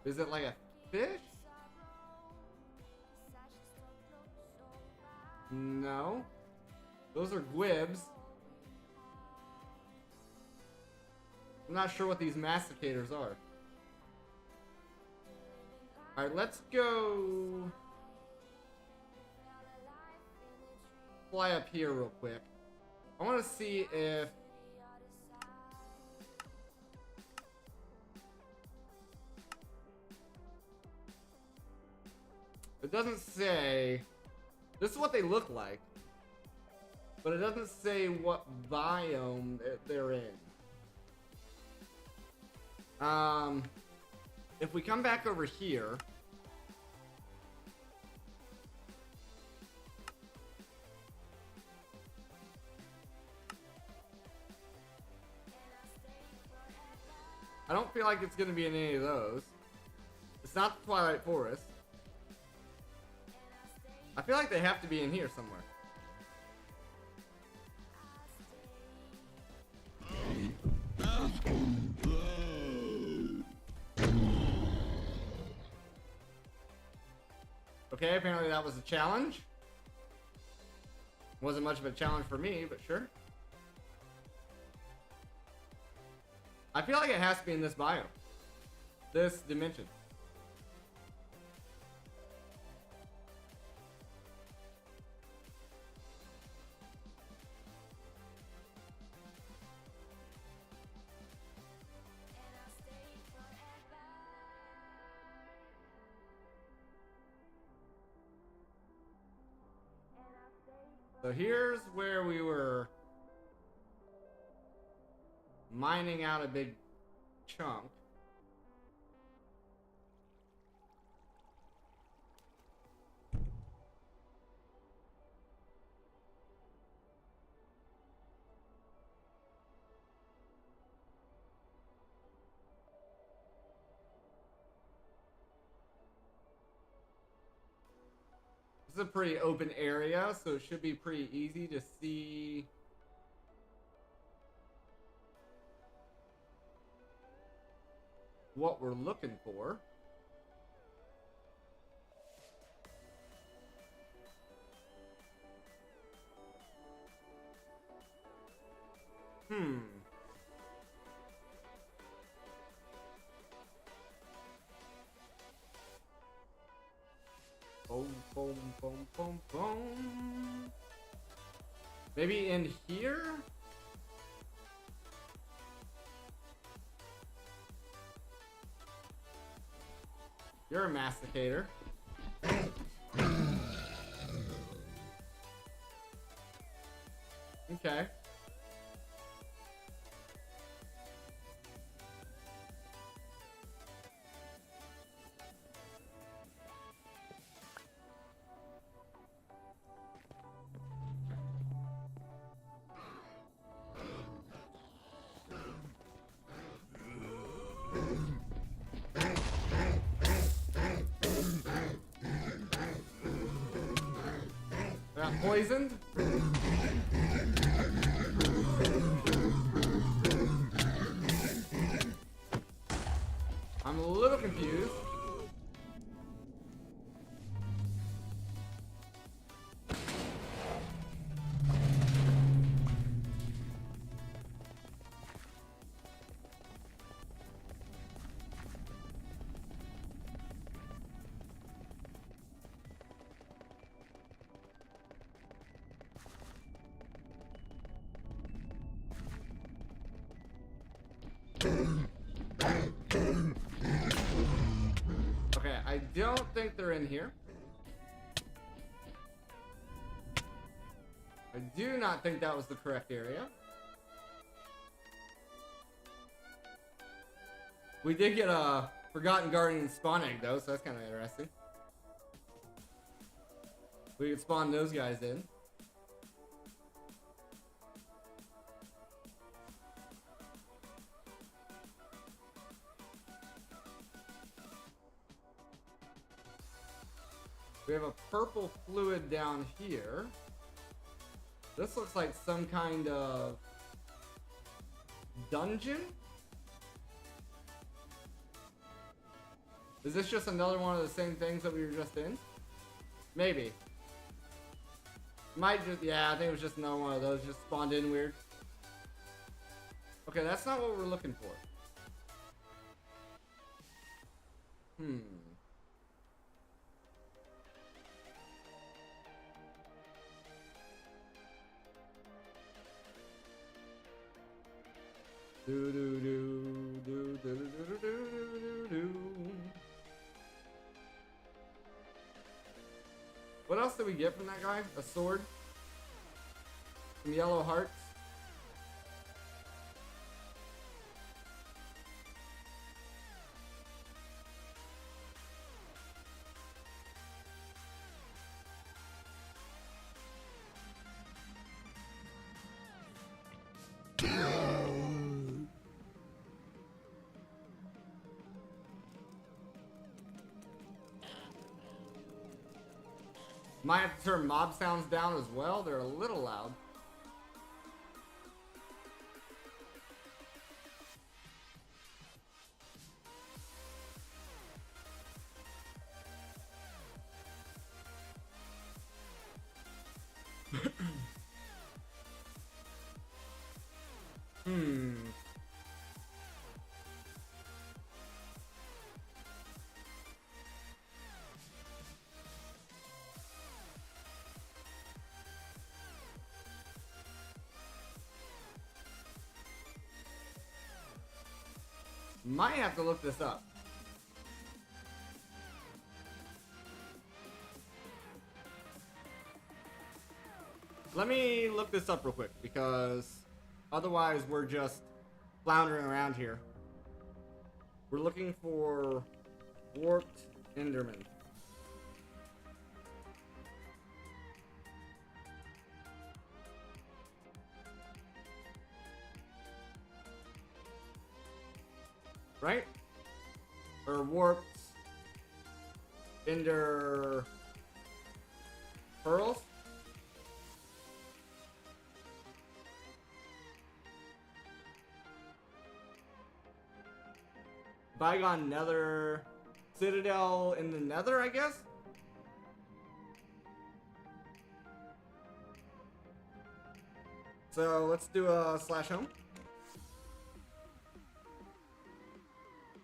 Speaker 2: Is it like a fish? No. Those are gwibs. I'm not sure what these masticators are. Alright, let's go fly up here real quick. I want to see if it doesn't say. This is what they look like, but it doesn't say what biome they're in. if we come back over here, I don't feel like it's going to be in any of those. It's not the Twilight Forest. I feel like they have to be in here somewhere. Okay, apparently that was a challenge. Wasn't much of a challenge for me, but sure. I feel like it has to be in this biome. This dimension. So here's where we were mining out a big chunk. This is a pretty open area, so it should be pretty easy to see what we're looking for. Boom, boom, boom, boom, boom. Maybe in here? You're a masticator. Okay. Got poisoned? I'm a little confused. Okay, I don't think they're in here. I do not think that was the correct area. We did get a Forgotten Guardian spawn egg though, so that's kind of interesting. We could spawn those guys in. We have a purple fluid down here. This looks like some kind of dungeon? Is this just another one of the same things that we were just in? Maybe. Might just, yeah, I think it was just another one of those, just spawned in weird. Okay, that's not what we're looking for. Do do do do do do do do do do. What else did we get from that guy? A sword? Some yellow hearts? Might have to turn mob sounds down as well. They're a little loud. Might have to look this up. Let me look this up real quick, because otherwise we're just floundering around here. We're looking for warped Enderman. Right? Or warped Ender pearls? Bygone Nether Citadel in the Nether, I guess? So let's do a /home.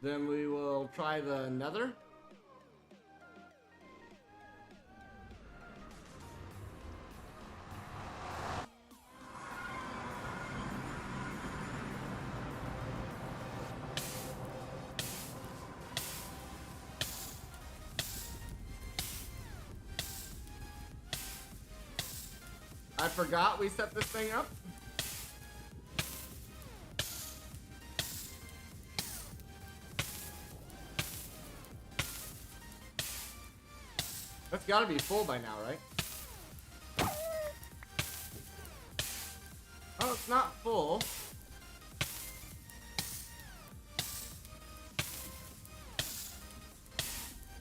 Speaker 2: Then we will try the Nether. I forgot we set this thing up. That's gotta be full by now, right? Oh, it's not full.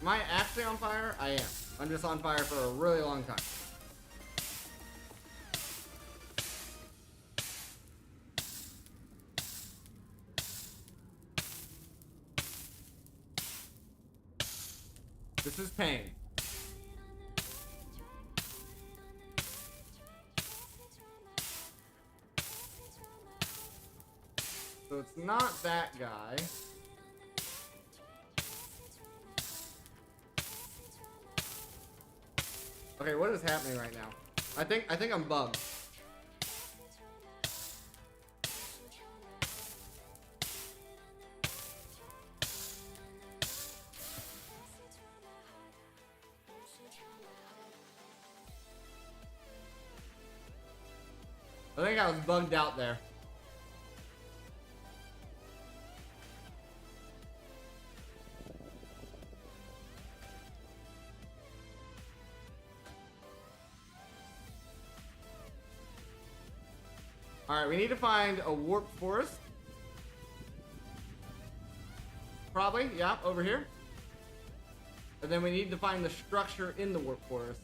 Speaker 2: Am I actually on fire? I am. I'm just on fire for a really long time. This is pain. So it's not that guy. Okay, what is happening right now? I think I'm bugged. I think I was bugged out there. Alright, we need to find a warped forest. Probably, yeah, over here. And then we need to find the structure in the warped forest.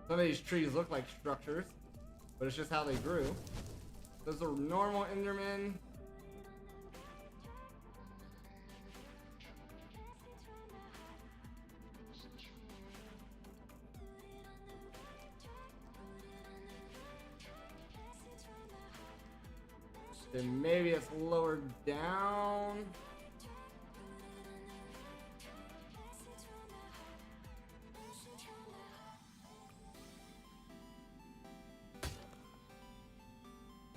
Speaker 2: Some of these trees look like structures, but it's just how they grew. Those are normal Endermen. Then maybe it's lower down.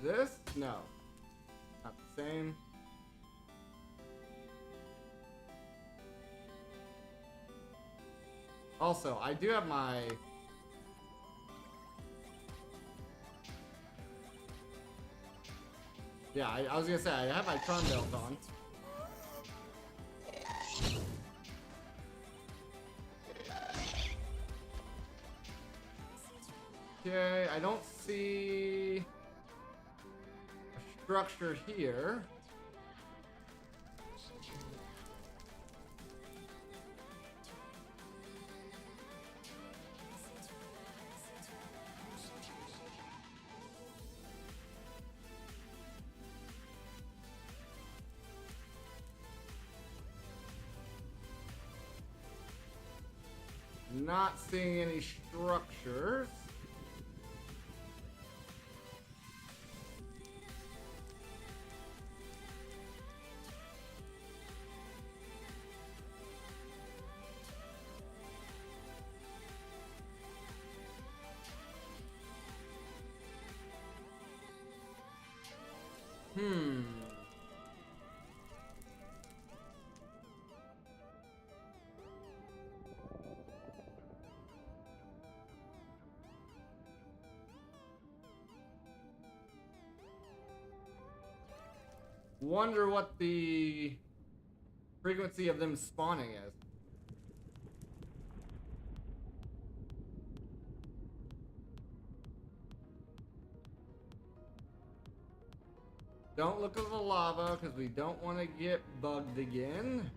Speaker 2: This? No. Not the same. Also, I do have my... Yeah, I was gonna say, I have my Tron belt on. Okay, I don't see a structure here. Not seeing any structures. Wonder what the frequency of them spawning is. Don't look at the lava because we don't want to get bugged again.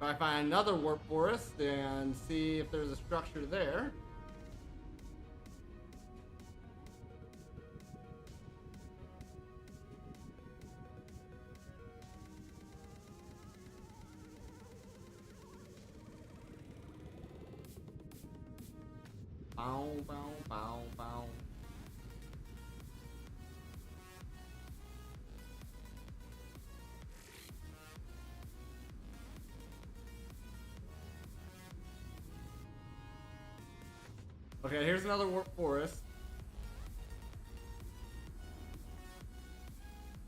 Speaker 2: If I find another warp forest and see if there's a structure there. Bow, bow, bow, bow. Okay, here's another warp forest.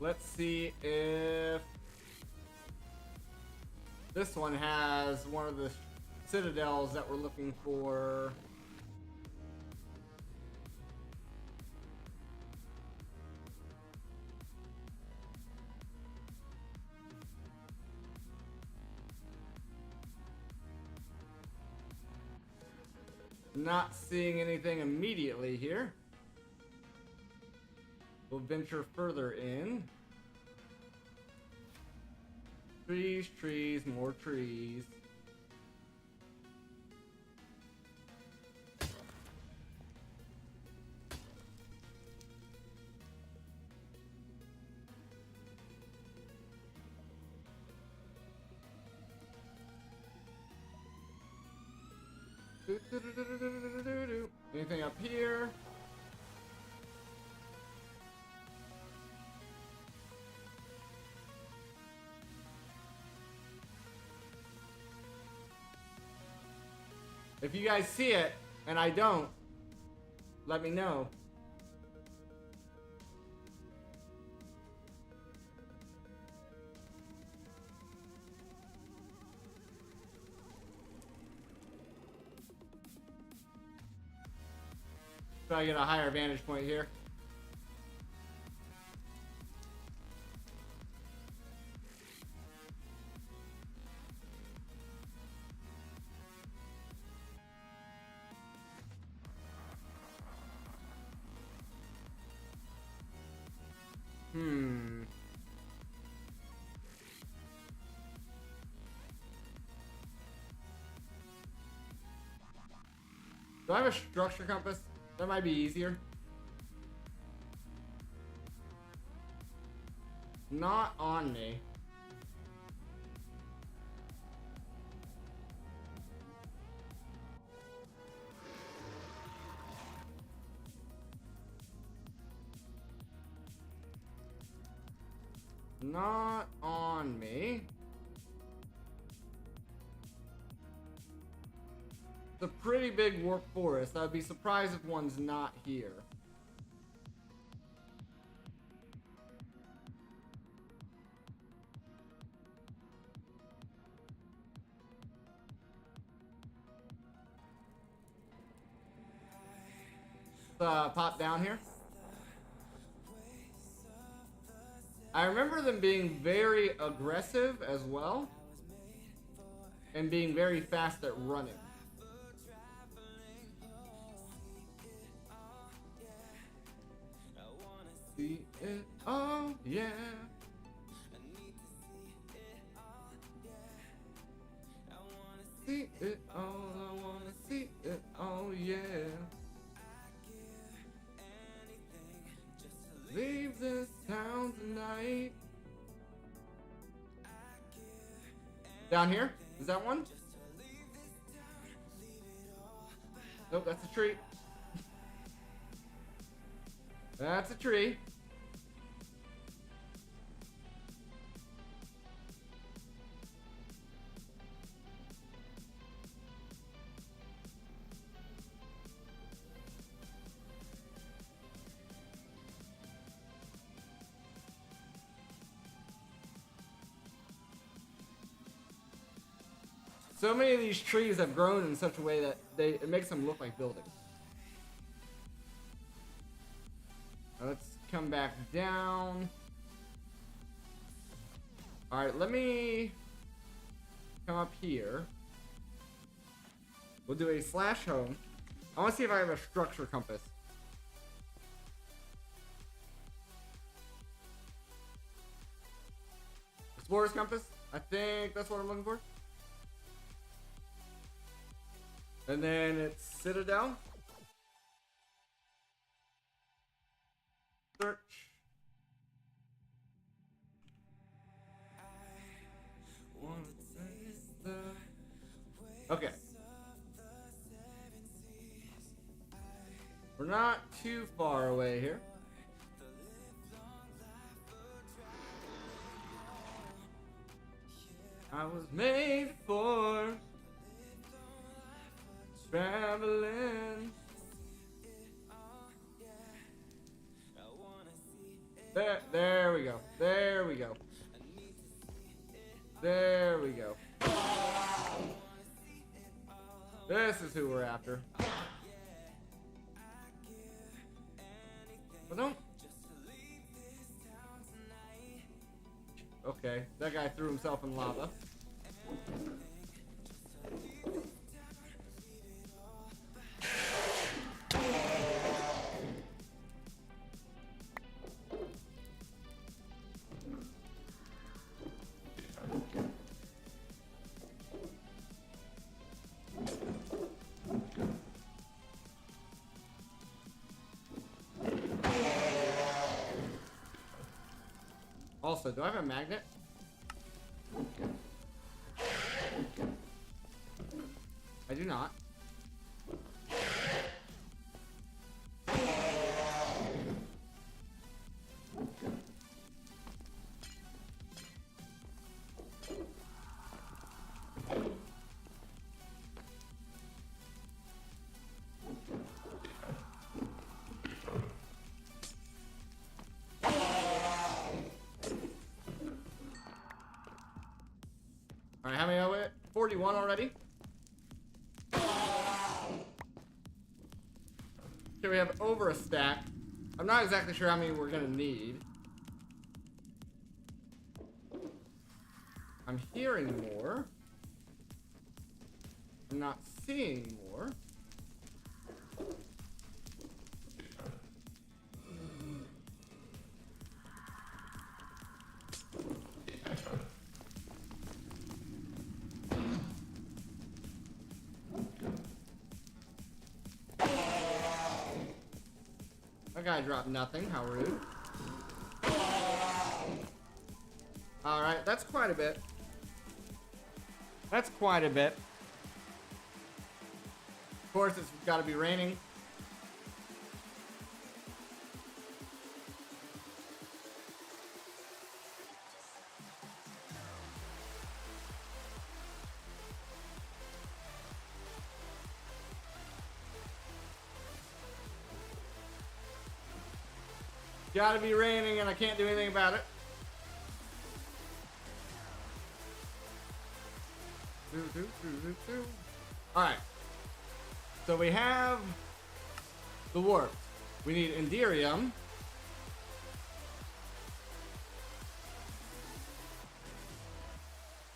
Speaker 2: Let's see if this one has one of the citadels that we're looking for. Not seeing anything immediately here. We'll venture further in. Trees, trees, more trees. Anything up here? If you guys see it and I don't, let me know. Try to get a higher vantage point here. Do I have a structure compass? That might be easier. Not on me. Not on me. It's a pretty big warp forest. I'd be surprised if one's not here. pop down here. I remember them being very aggressive as well. And being very fast at running. See it, oh yeah. See it all, I wanna see it, oh yeah. Leave this town tonight. Down here? Is that one? Nope, that's a tree. That's a tree. So many of these trees have grown in such a way that it makes them look like buildings. Now let's come back down. Alright, let me come up here. We'll do a slash home. I want to see if I have a structure compass. Explorer's compass? I think that's what I'm looking for. And then it's Citadel. Search. Okay. We're not too far away here. I was made for traveling. There we go. There we go. There we go. This is who we're after. But don't. Okay, that guy threw himself in lava. Also, do I have a magnet? I do not. Alright, how many are we at? 41 already? Okay, we have over a stack. I'm not exactly sure how many we're gonna need. I'm hearing more. I'm not seeing more. That guy dropped nothing. How rude. Alright, that's quite a bit. That's quite a bit. Of course, it's got to be raining. Gotta be raining and I can't do anything about it. Alright. So we have the warp. We need Enderium.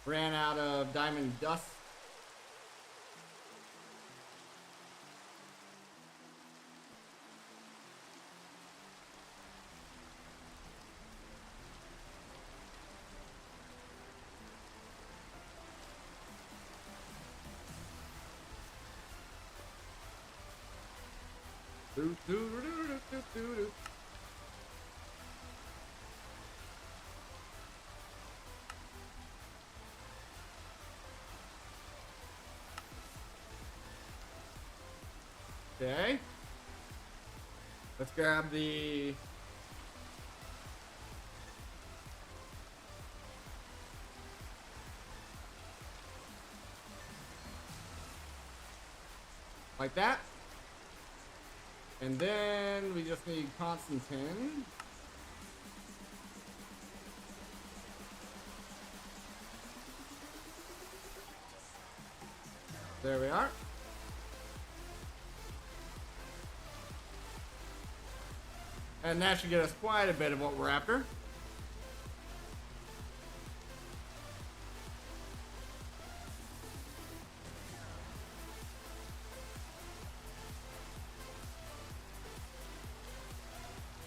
Speaker 2: Ran out of diamond dust. Okay. Let's grab the... like that. And then we just need Constantine. There we are. And that should get us quite a bit of what we're after.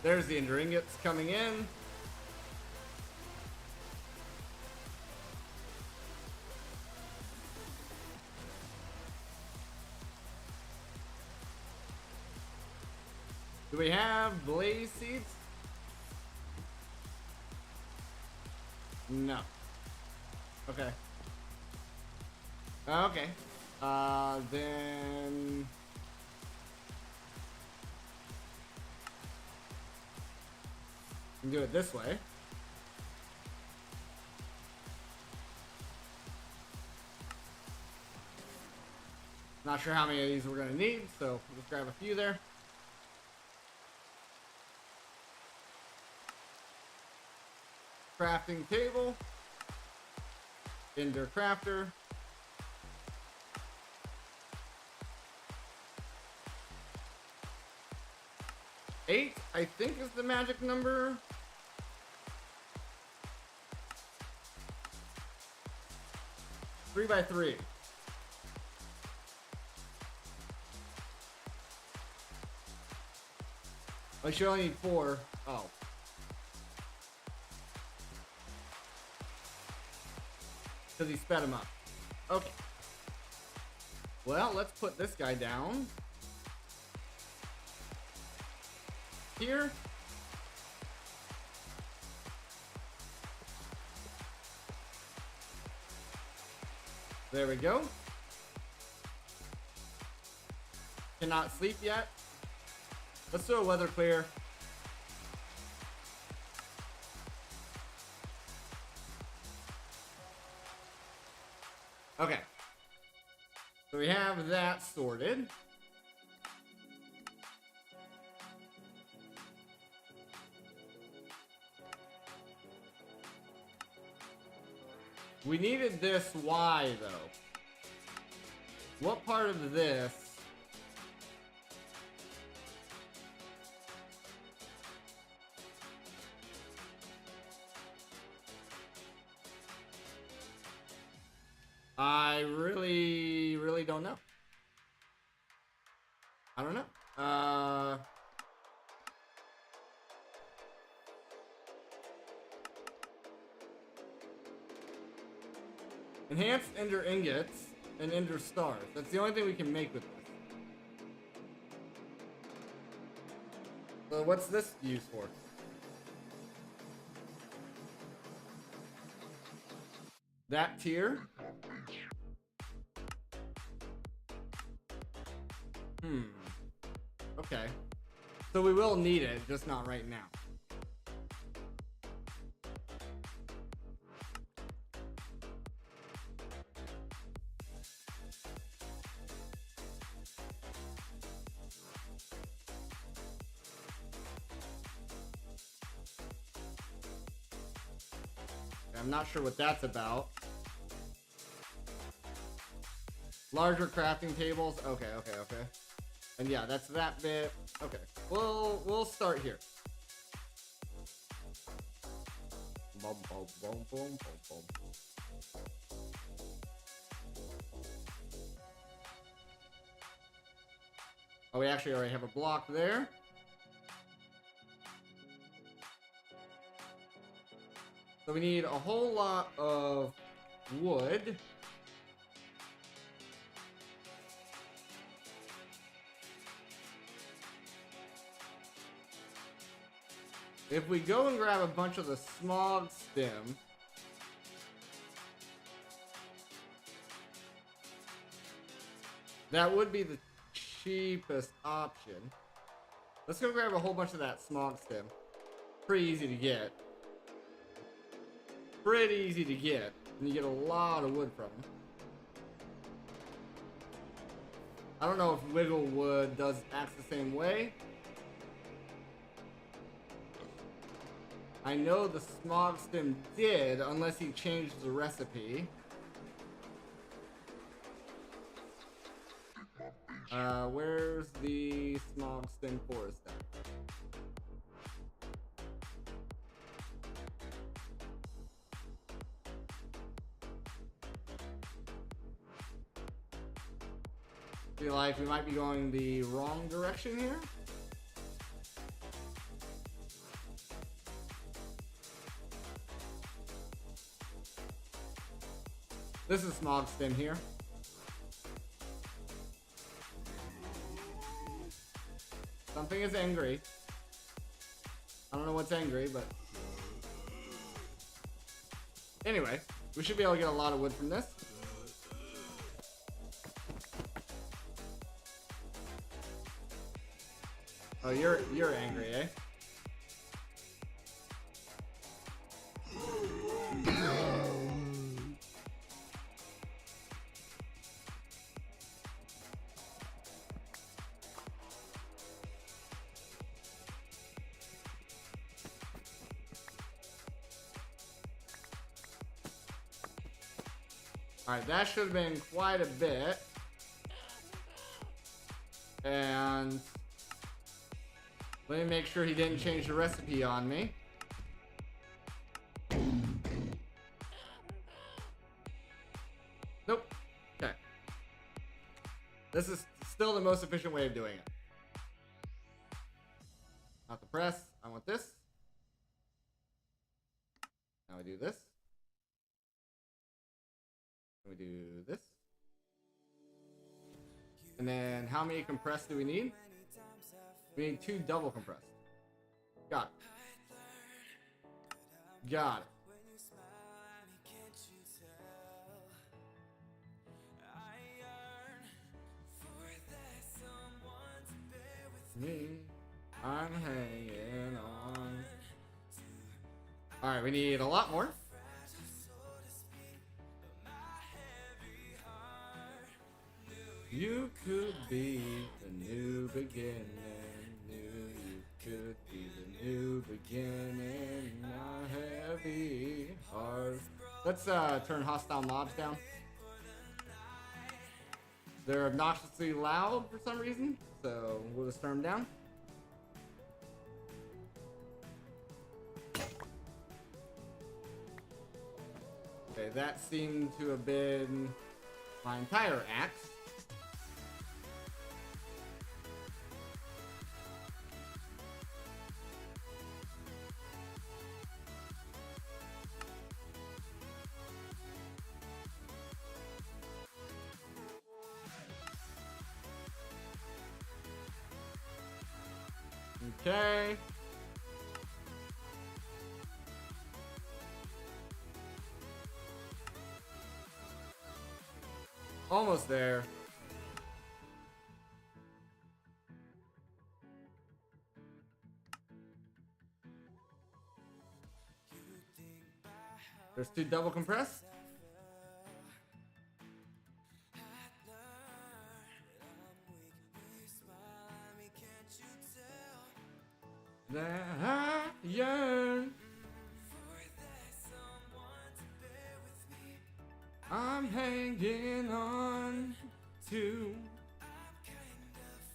Speaker 2: There's the Ender Ingots coming in. Do we have blaze seeds? No. Okay. Okay. Then... we can do it this way. Not sure how many of these we're gonna need, so let's grab a few there. Crafting table. Ender crafter. Eight, I think, is the magic number. Three by three. I should only need four. Oh. Because he sped him up. Okay. Well, let's put this guy down. Here. There we go. Cannot sleep yet. Let's do a weather clear. Okay. So we have that sorted. We needed this Y though. What part of this? I really don't know. I don't know. Enhanced Ender Ingots and Ender Stars. That's the only thing we can make with this. So what's this used for? That tier? Okay. So we will need it, just not right now. I'm not sure what that's about. Larger crafting tables. Okay. And yeah, that's that bit. Okay, we'll start here. Boom, boom, boom, boom, boom, boom. Oh, we actually already have a block there. So we need a whole lot of wood. If we go and grab a bunch of the smog stem, that would be the cheapest option. Let's go grab a whole bunch of that smog stem. Pretty easy to get. Pretty easy to get. And you get a lot of wood from them. I don't know if wiggle wood does acts the same way. I know the smog stem did, unless he changed the recipe. Where's the smog stem forest at? Feel like we might be going the wrong direction here. This is smog stem here. Something is angry. I don't know what's angry, but anyway, we should be able to get a lot of wood from this. Oh, you're angry, eh? Alright, that should have been quite a bit. And let me make sure he didn't change the recipe on me. Nope. Okay. This is still the most efficient way of doing it. Not the press. I want this. Now we do this. We do this. And then how many compressed do we need? We need 2 double compressed. Got it. Got it. Me, I'm hanging on. Alright, we need a lot more. You could be the new beginning. You could be the new beginning. My heavy heart. Let's turn hostile mobs down. They're obnoxiously loud for some reason, so we'll just turn them down. Okay, that seemed to have been my entire axe. Okay. Almost there. There's 2 double compressed. That I yearn. I'm hanging on to.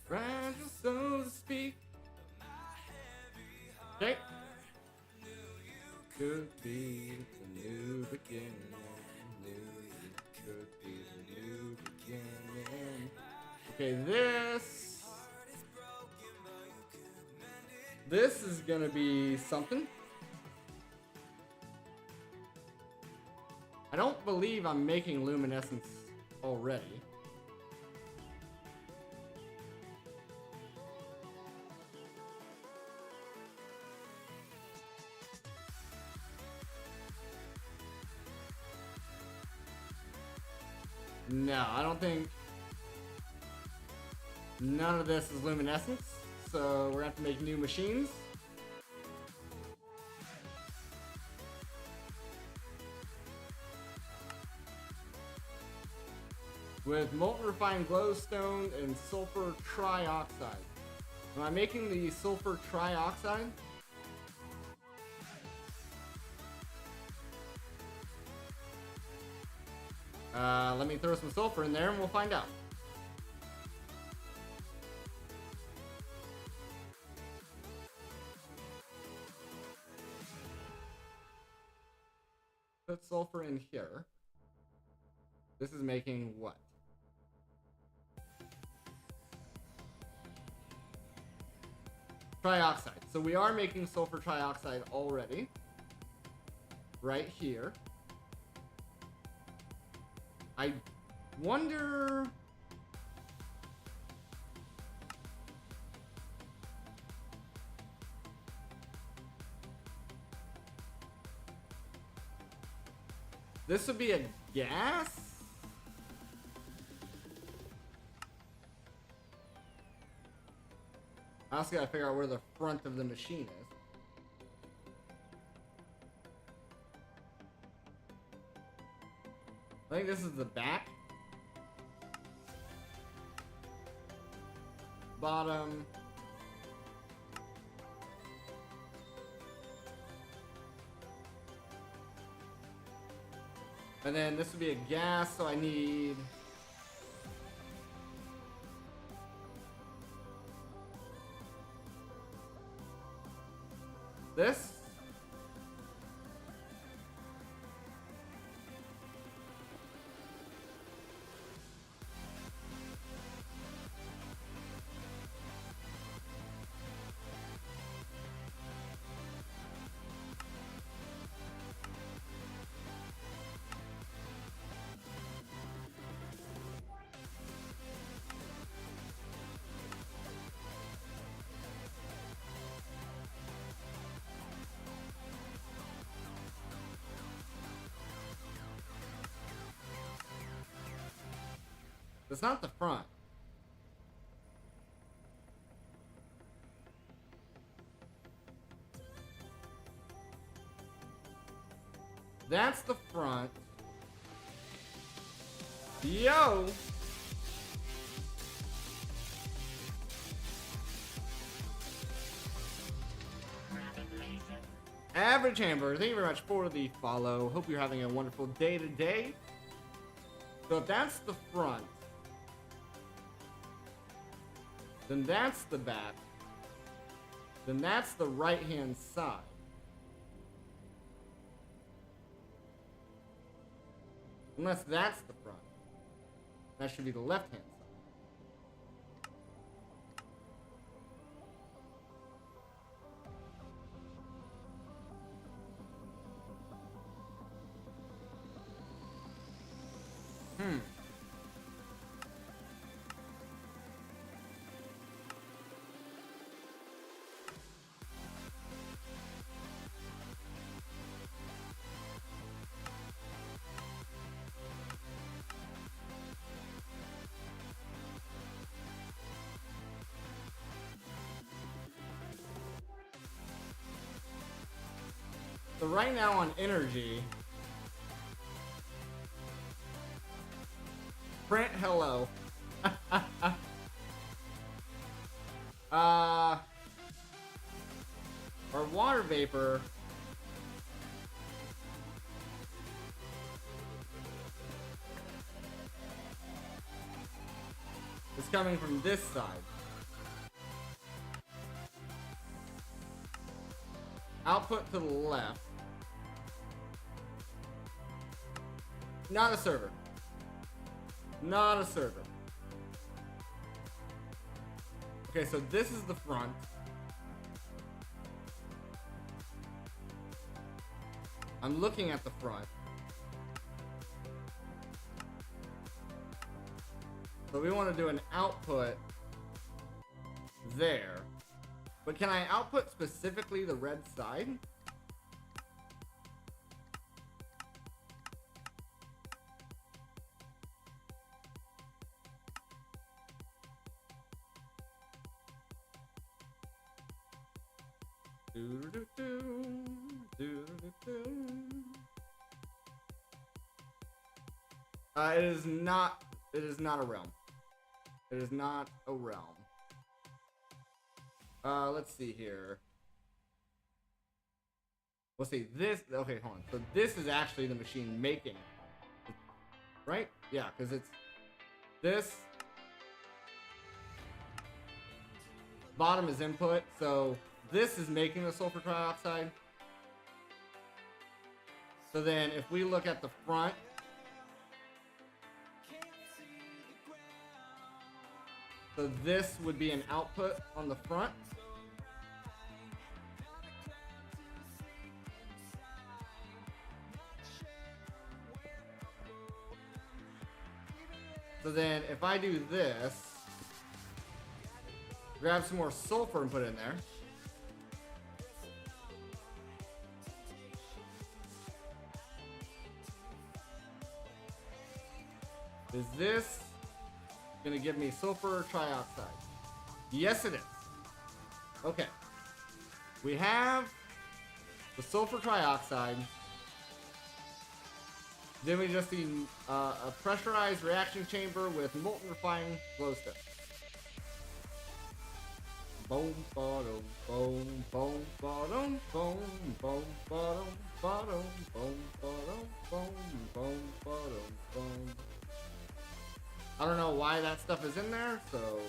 Speaker 2: Fragile, so to speak. Okay. Could be the new beginning. Could be the new beginning. Okay, this is gonna be something. I don't believe I'm making luminescence already. No, I don't think none of this is luminescence, so we're gonna have to make new machines. With molten refined glowstone and sulfur trioxide. Am I making the sulfur trioxide? Let me throw some sulfur in there and we'll find out. Put sulfur in here. This is making what? Trioxide. So we are making sulfur trioxide already. Right here. I wonder... This would be a gas? I also gotta figure out where the front of the machine is. I think this is the back. Bottom. And then this would be a gas, so I need... this? It's not the front. That's the front. Yo! Average Hamburger, thank you very much for the follow. Hope you're having a wonderful day today. So if that's the front, then that's the back, then that's the right-hand side. Unless that's the front. That should be the left-hand side. So right now on energy, print hello. Our water vapor is coming from this side. output to the left. Not a server. Not a server. Okay, so this is the front. I'm looking at the front. So we want to do an output there. But can I output specifically the red side? It is not a realm. It is not a realm. Let's see here. We'll see this. Okay, hold on. So this is actually the machine making, right? Yeah, because it's this. Bottom is input, so this is making the sulfur trioxide. So then if we look at the front, so this would be an output on the front. So then if I do this, grab some more sulfur and put it in there. Is this gonna give me sulfur trioxide? Yes, it is. Okay. We have the sulfur trioxide. Then we just need a pressurized reaction chamber with molten refined glowstone. Boom, bottom, boom, boom, bottom, boom, boom, bottom, bottom, boom, bottom, boom, boom, bottom, boom. I don't know why that stuff is in there, so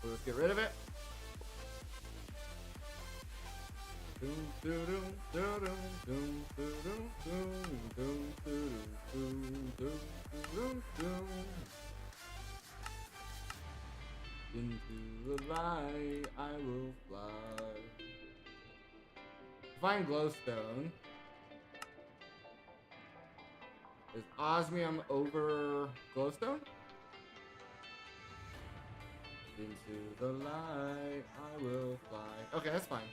Speaker 2: we'll just get rid of it. Into the light I will fly. Find glowstone. Is osmium over glowstone? Into the light I will fly. Okay, that's fine.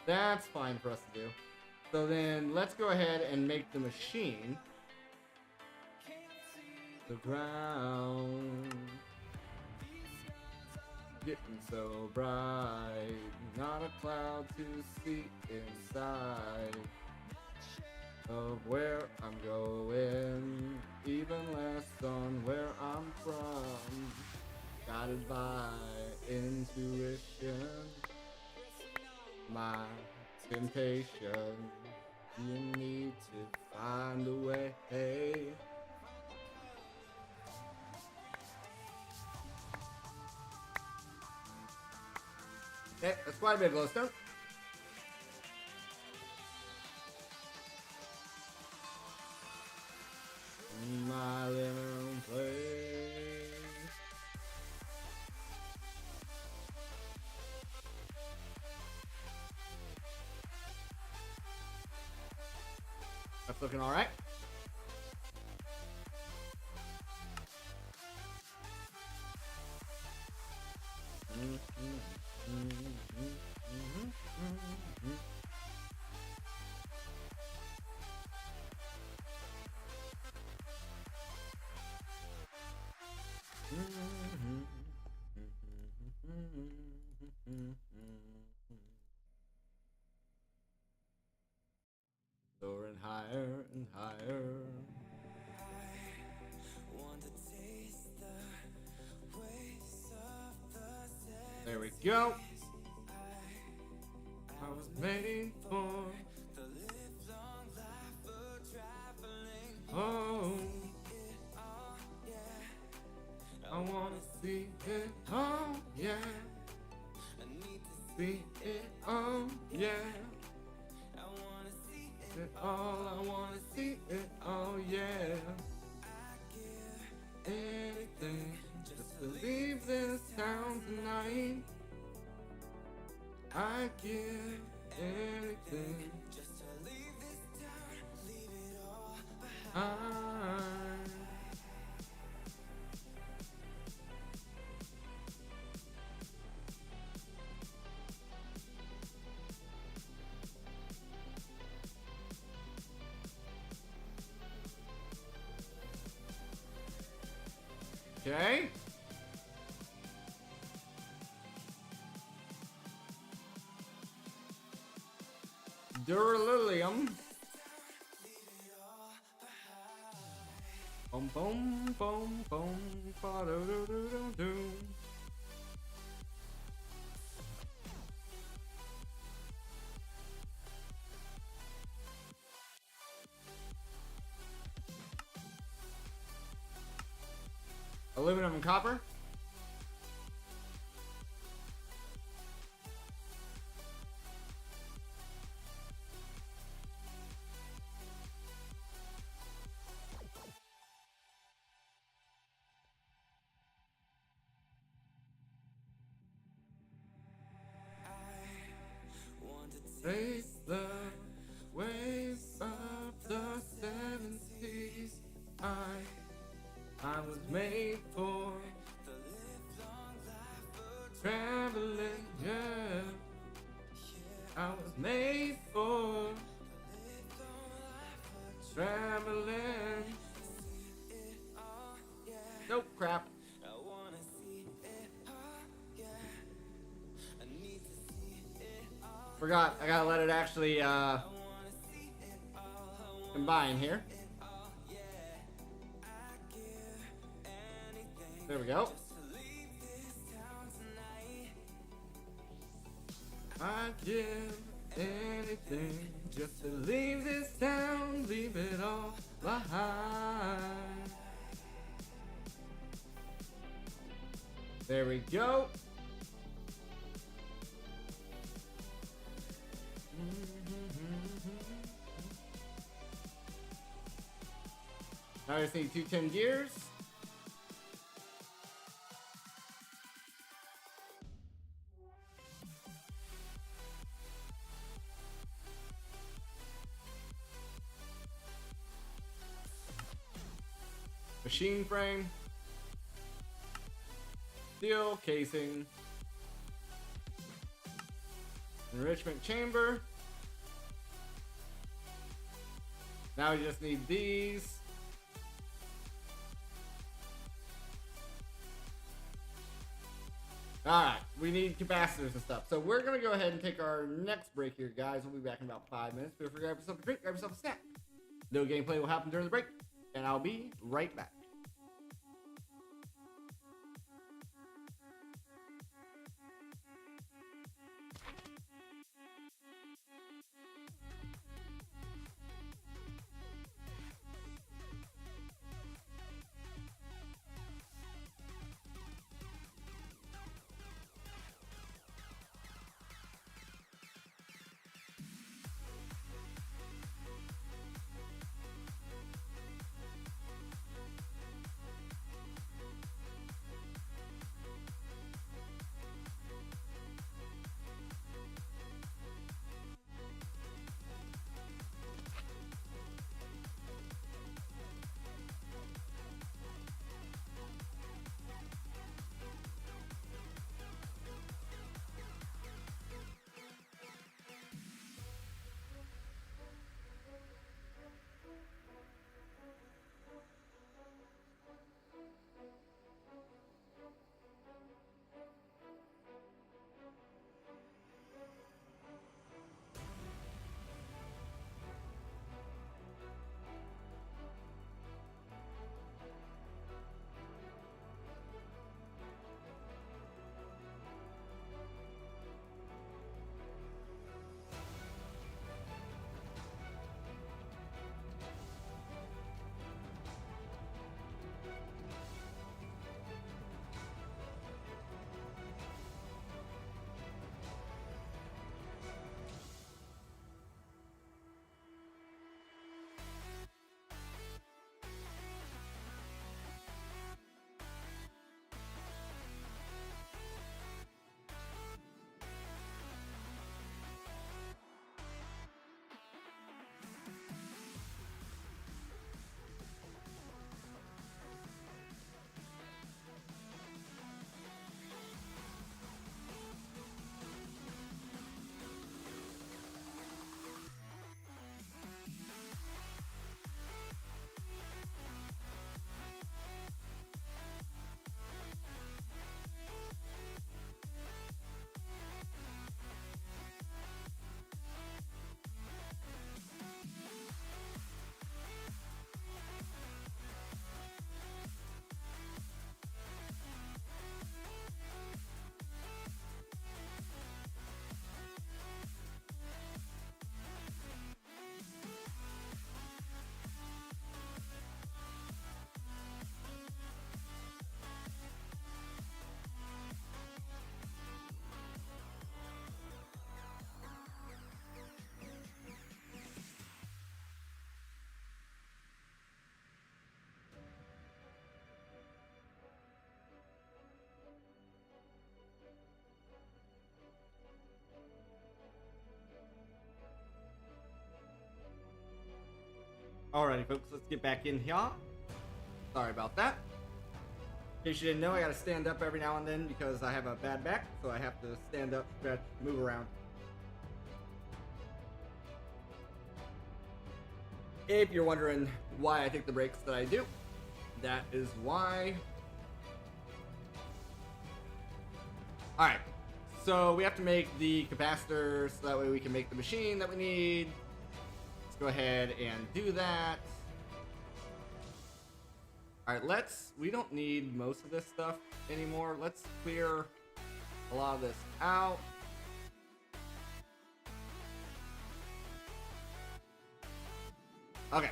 Speaker 2: That's fine for us to do. So then let's go ahead and make the machine. The ground getting so bright, not a cloud to see inside of where I'm going, even less on where I'm from, guided by intuition, my temptation, you need to find a way. Okay, that's quite a bit of glowstone. My living place. That's looking all right. Soaring higher and higher. There we go. I was waiting for home. I wanna see it. Oh yeah. see it all, yeah. It all, I wanna see it all, yeah. Anything just to leave this town tonight. I give anything just to leave this town, leave it all behind. Okay. Duralilium. Boom, boom, boom, boom, ba do do do do do. Aluminum and copper. Face the waves of the 70s. I was made for traveling, yeah. I was made for traveling. Nope, crap. Forgot, I gotta let it actually combine here. There we go. I'd give anything just to leave this town, leave it all behind. There we go. Now I just need 210 gears. Machine frame. Steel casing. Enrichment chamber. Now we just need these. Alright, we need capacitors and stuff. So we're going to go ahead and take our next break here, guys. We'll be back in about 5 minutes. Feel free to grab yourself a drink, grab yourself a snack. No gameplay will happen during the break, and I'll be right back. Alrighty, folks, let's get back in here. Sorry about that. In case you didn't know, I gotta stand up every now and then because I have a bad back, so I have to stand up, stretch, move around. If you're wondering why I take the breaks that I do, that is why. Alright, so we have to make the capacitor so that way we can make the machine that we need. Let's go ahead and do that. Alright, we don't need most of this stuff anymore. Let's clear a lot of this out. Okay.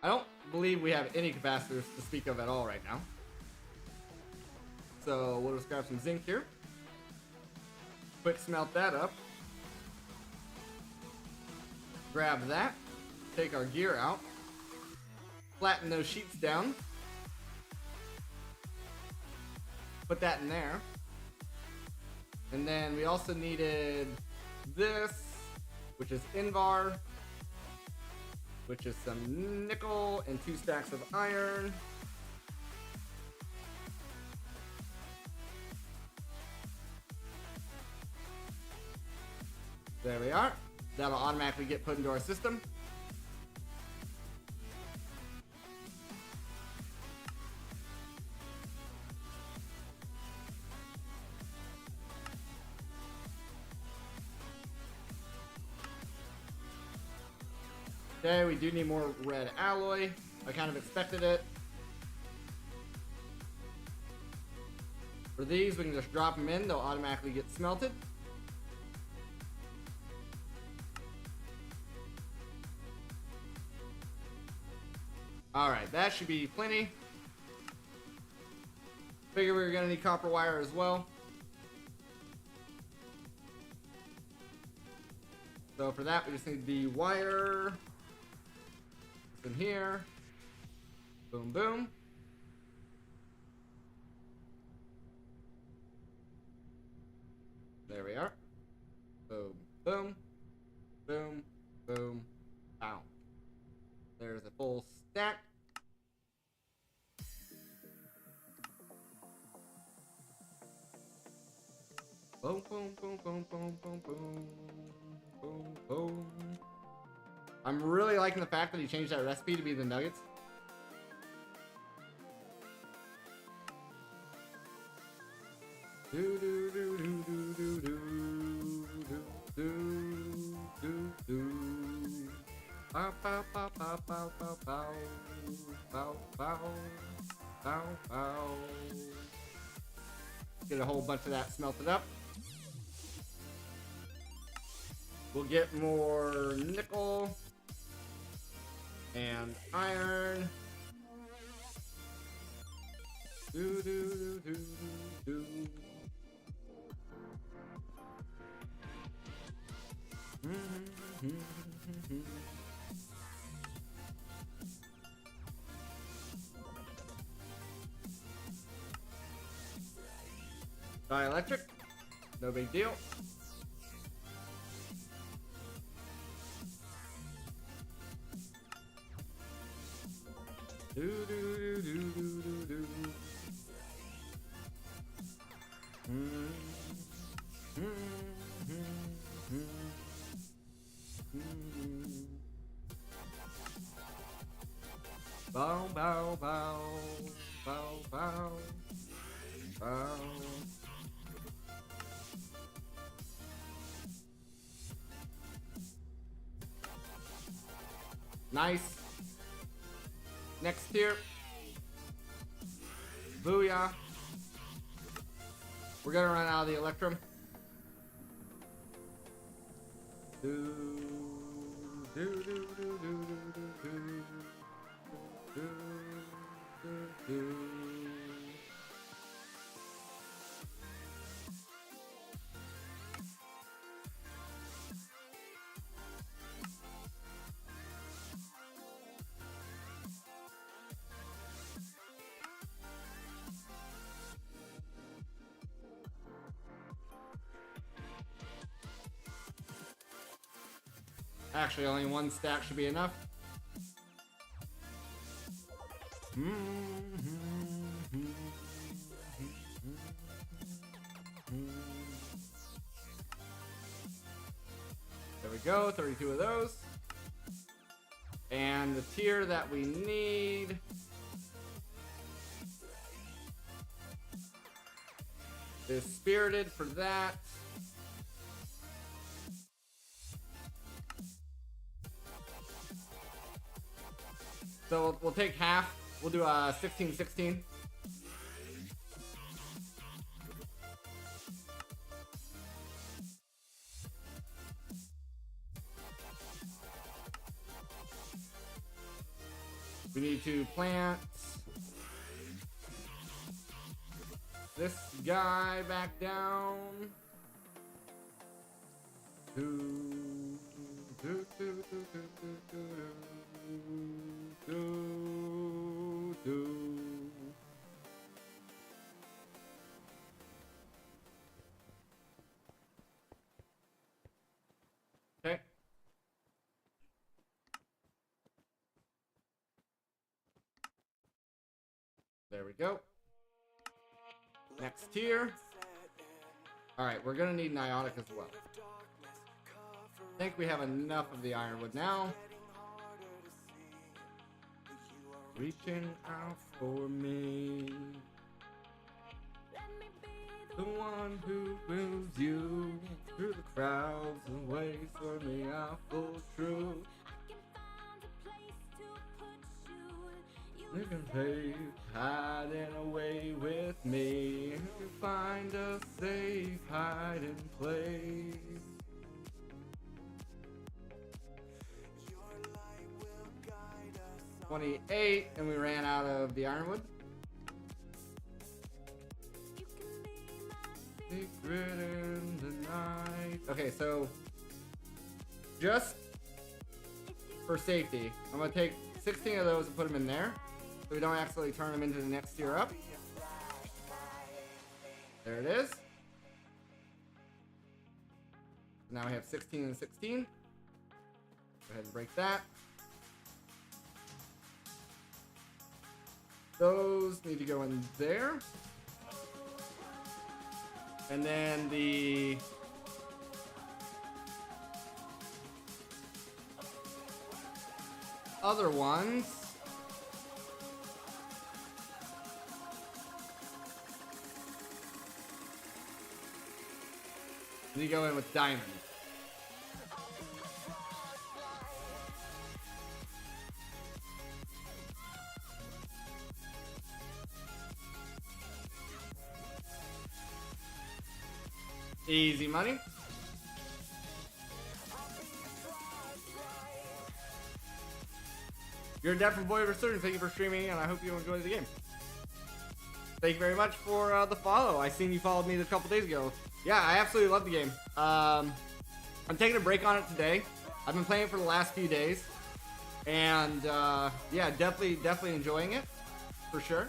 Speaker 2: I don't believe we have any capacitors to speak of at all right now. So we'll just grab some zinc here. Quick smelt that up. Grab that. Take our gear out. Flatten those sheets down. Put that in there. And then we also needed this, which is Invar, which is some nickel and 2 stacks of iron. There we are. That'll automatically get put into our system. Okay, we do need more red alloy. I kind of expected it. For these, we can just drop them in. They'll automatically get smelted. Alright, that should be plenty. Figure we were going to need copper wire as well. So for that, we just need the wire. In here. Boom, boom. There we are. Boom, boom, boom, boom, pow. There's a full stack. Boom, boom, boom, boom, boom, boom, boom, boom, boom. I'm really liking the fact that he changed that recipe to be the nuggets. Do do do do do do do do do do. Bow bow bow bow bow bow bow bow bow bow bow. Get a whole bunch of that smelted up. We'll get more nickel and iron. Do do do do do. Dielectric, no big deal. Do do do do do do do. Bow bow bow bow bow bow. Nice. Next tier. Booyah. We're gonna run out of the Electrum. Do do do do do do do do do. Actually, only one stack should be enough. There we go, 32 of those. And the tier that we need is Spirited for that. So we'll take half. We'll do a 16-16. We need to plant this guy back down. Okay. There we go. Next tier. Alright, we're gonna need Niotic as well. I think we have enough of the Ironwood now. Reaching out for me. The one who moves you through the crowds and waits for me out for truth. You can play hiding away with me. You can find a safe hiding place. Your light will guide us. 28, and we ran out of the Ironwood. Secret in the night. Okay, so just for safety, I'm gonna take 16 of those and put them in there, so we don't accidentally turn them into the next tier up. There it is. So now we have 16 and 16. Go ahead and break that. Those need to go in there. And then the other ones need to go in with diamond. Easy money. You're a definite boy of resurgence. Thank you for streaming, and I hope you enjoy the game. Thank you very much for the follow. I seen you followed me a couple days ago. Yeah, I absolutely love the game. I'm taking a break on it today. I've been playing it for the last few days, and yeah, definitely enjoying it, for sure.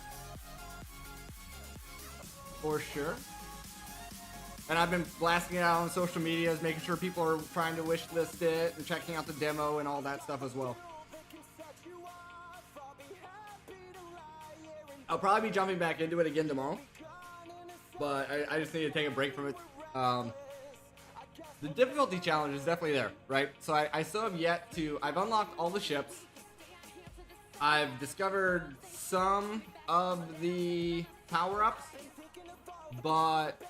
Speaker 2: For sure. And I've been blasting it out on social medias, making sure people are trying to wish list it and checking out the demo and all that stuff as well. I'll probably be jumping back into it again tomorrow, but I just need to take a break from it. The difficulty challenge is definitely there, right? So I still have yet to... I've unlocked all the ships. I've discovered some of the power-ups, but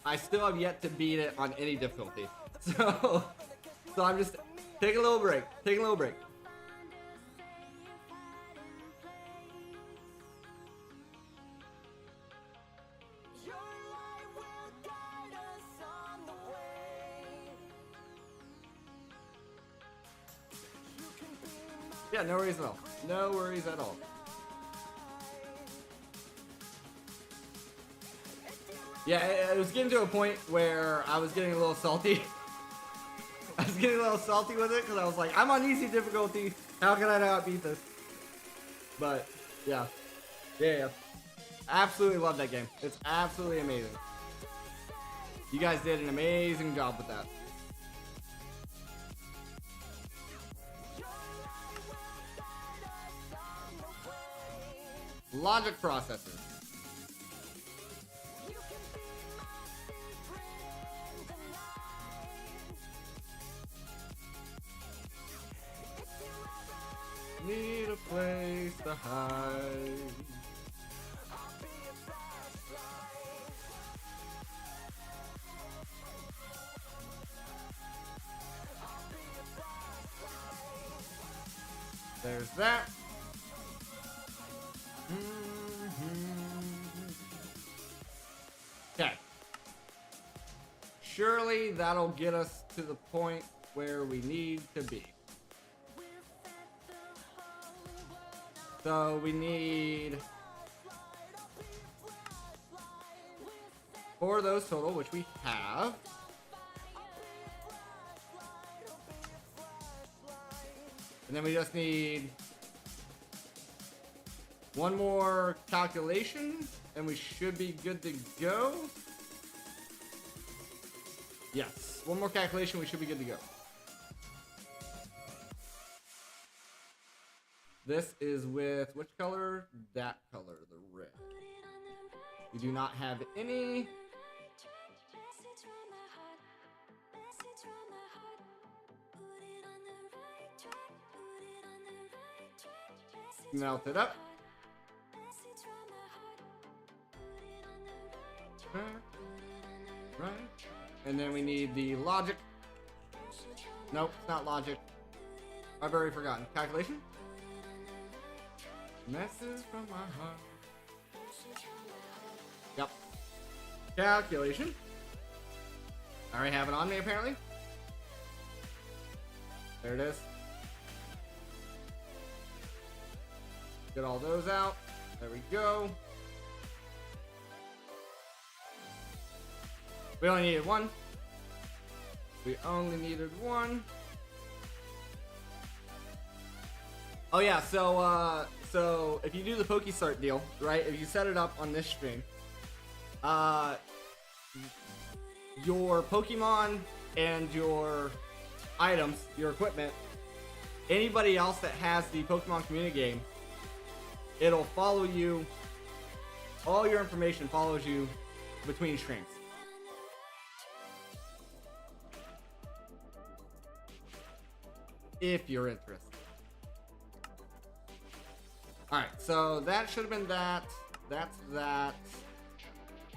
Speaker 2: I still have yet to beat it on any difficulty. So I'm just taking a little break. Yeah, no worries at all. No worries at all. Yeah, it was getting to a point where I was getting a little salty. I was getting a little salty with it because I was like, I'm on easy difficulty. How can I not beat this? But, yeah. Yeah. Absolutely love that game. It's absolutely amazing. You guys did an amazing job with that. Logic processor. Need a place to hide. There's that. Okay. Surely that'll get us to the point where we need to be. So we need 4 of those total, which we have. And then we just need 1 more calculation, and we should be good to go. Yes, 1 more calculation, we should be good to go. This is with which color? That color, the red. We do not have any. Melt it up. Right. And then we need the logic. Nope, it's not logic. I've already forgotten. Calculation? Message from my heart. Yep. Calculation. I already have it on me, apparently. There it is. Get all those out. There we go. We only needed 1. We only needed 1. Oh yeah, so if you do the PokeStart deal, right? If you set it up on this stream, your Pokemon and your items, your equipment, anybody else that has the Pokemon community game, it'll follow you. All your information follows you between streams. If you're interested. Alright, so that should have been that. That's that.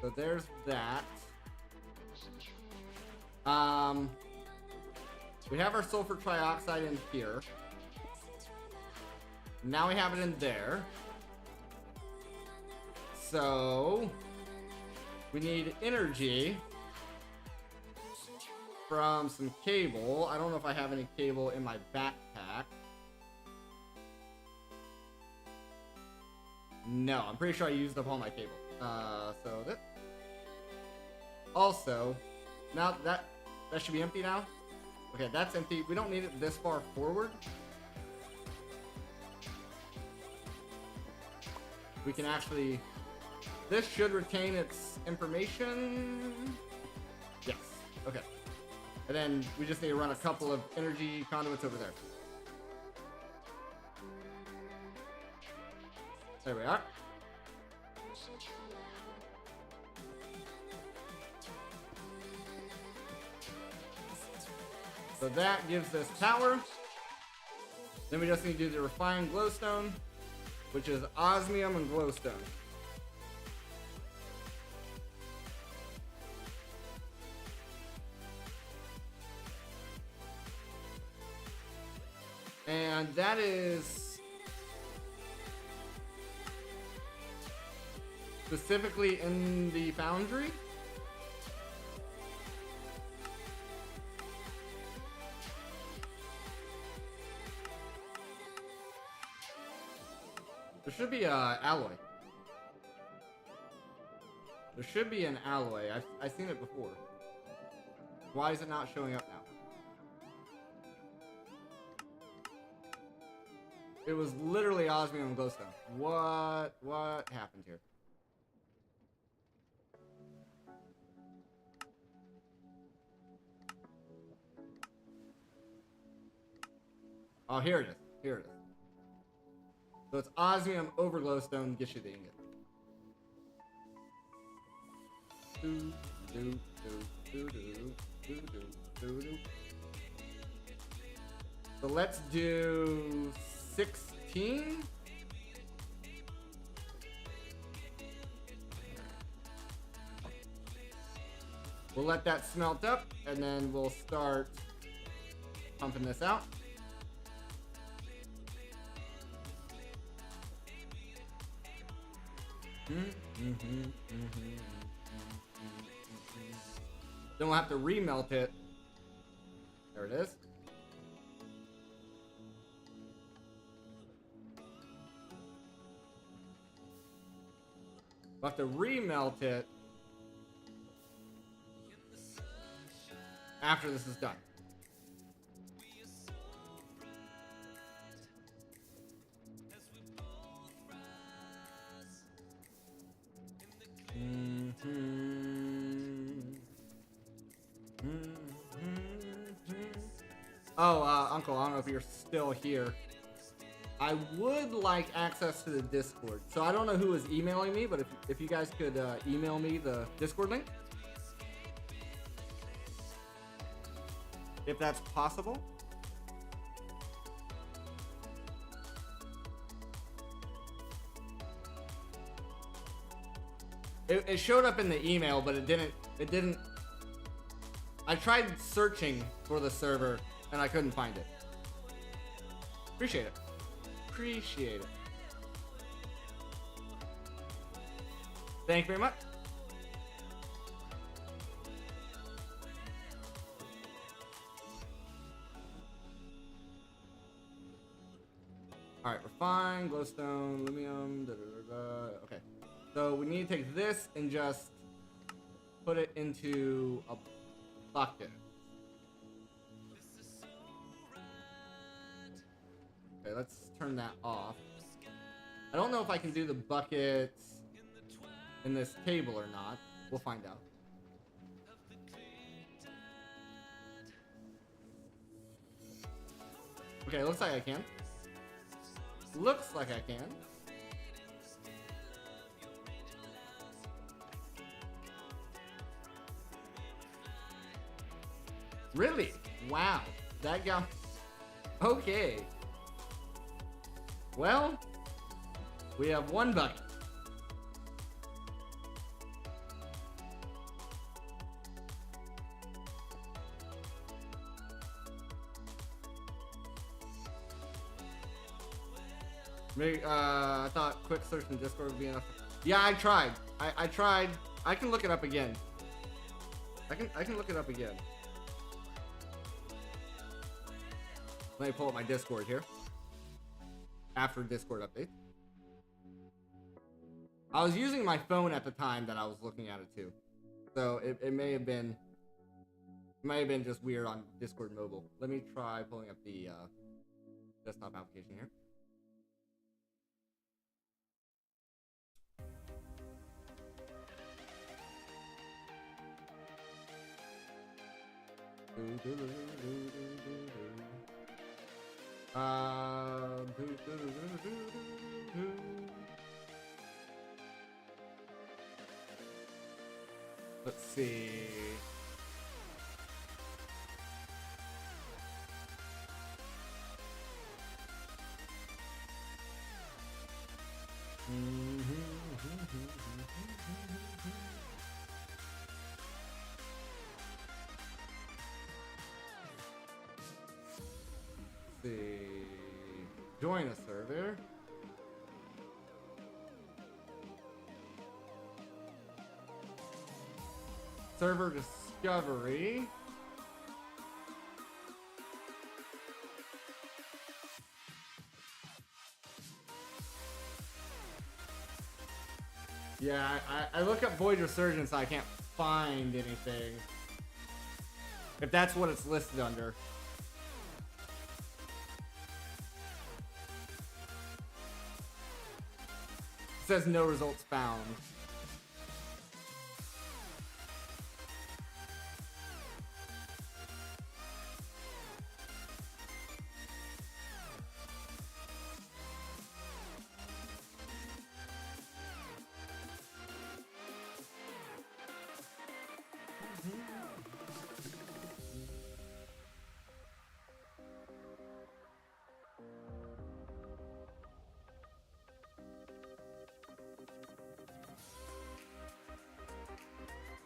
Speaker 2: So there's that. We have our sulfur trioxide in here. Now we have it in there. So we need energy from some cable. I don't know if I have any cable in my backpack. No, I'm pretty sure I used up all my cable. So that. Also, now that should be empty now. Okay, that's empty. We don't need it this far forward. We can actually. This should retain its information. Yes. Okay. And then we just need to run a couple of energy conduits over there. There we are. So that gives us power. Then we just need to do the refined glowstone, which is osmium and glowstone. And that is specifically in the foundry. There should be a alloy. There should be an alloy. I've seen it before. Why is it not showing up now? It was literally osmium and glowstone. What happened here? Oh, here it is. Here it is. So it's osmium over glowstone gets you the ingot. Do, do, do, do, do, do, do, do. So let's do 16. We'll let that smelt up, and then we'll start pumping this out. Then we'll have to remelt it. There it is. We'll have to remelt it after this is done. Oh, Uncle, I don't know if you're still here. I would like access to the Discord. So I don't know who is emailing me, but if you guys could email me the Discord link. If that's possible. It showed up in the email, but it didn't. I tried searching for the server and I couldn't find it. Appreciate it. Appreciate it. Thank you very much. Alright, refine, glowstone, lumium, da, da, da, da. Okay. So we need to take this and just put it into a bucket. Okay, let's turn that off. I don't know if I can do the buckets in this table or not. We'll find out. Okay, looks like I can. Looks like I can. Really? Wow. That guy. Okay. Well, we have one bucket. Maybe, I thought quick search in Discord would be enough. Yeah, I tried. I tried. I can look it up again. I can look it up again. Let me pull up my Discord here. After Discord update. I was using my phone at the time that I was looking at it too. So it may have been just weird on Discord mobile. Let me try pulling up the desktop application here. Let's see. See. Join a server. Server discovery. Yeah, I look up Void Resurgence, I can't find anything. If that's what it's listed under. It says no results found.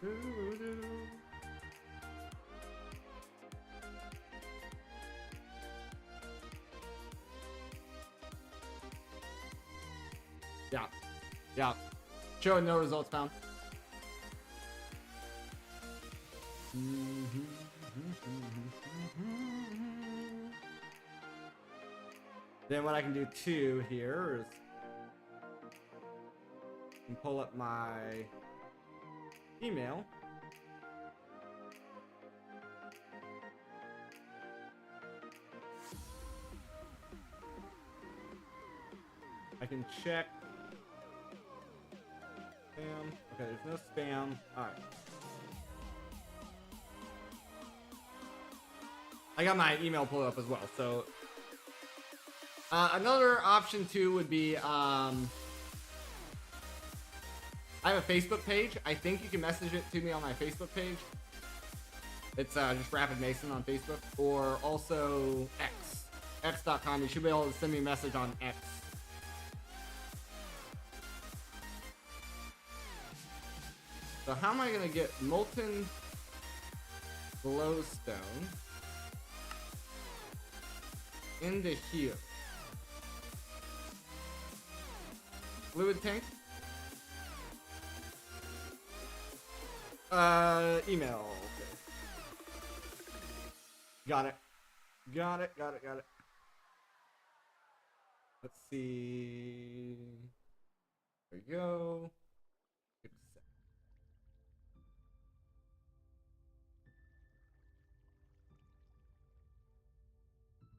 Speaker 2: Yeah. Yeah. Showing no results found. Then what I can do too here is I can pull up my email. I can check spam. Okay, there's no spam. Alright. I got my email pulled up as well, so another option too would be I have a Facebook page. I think you can message it to me on my Facebook page. It's just Rapid Mason on Facebook, or also x.com. You should be able to send me a message on X. So how am I gonna get molten glowstone into here? Fluid tank? Email. Okay. Got it. Got it. Let's see. There we go.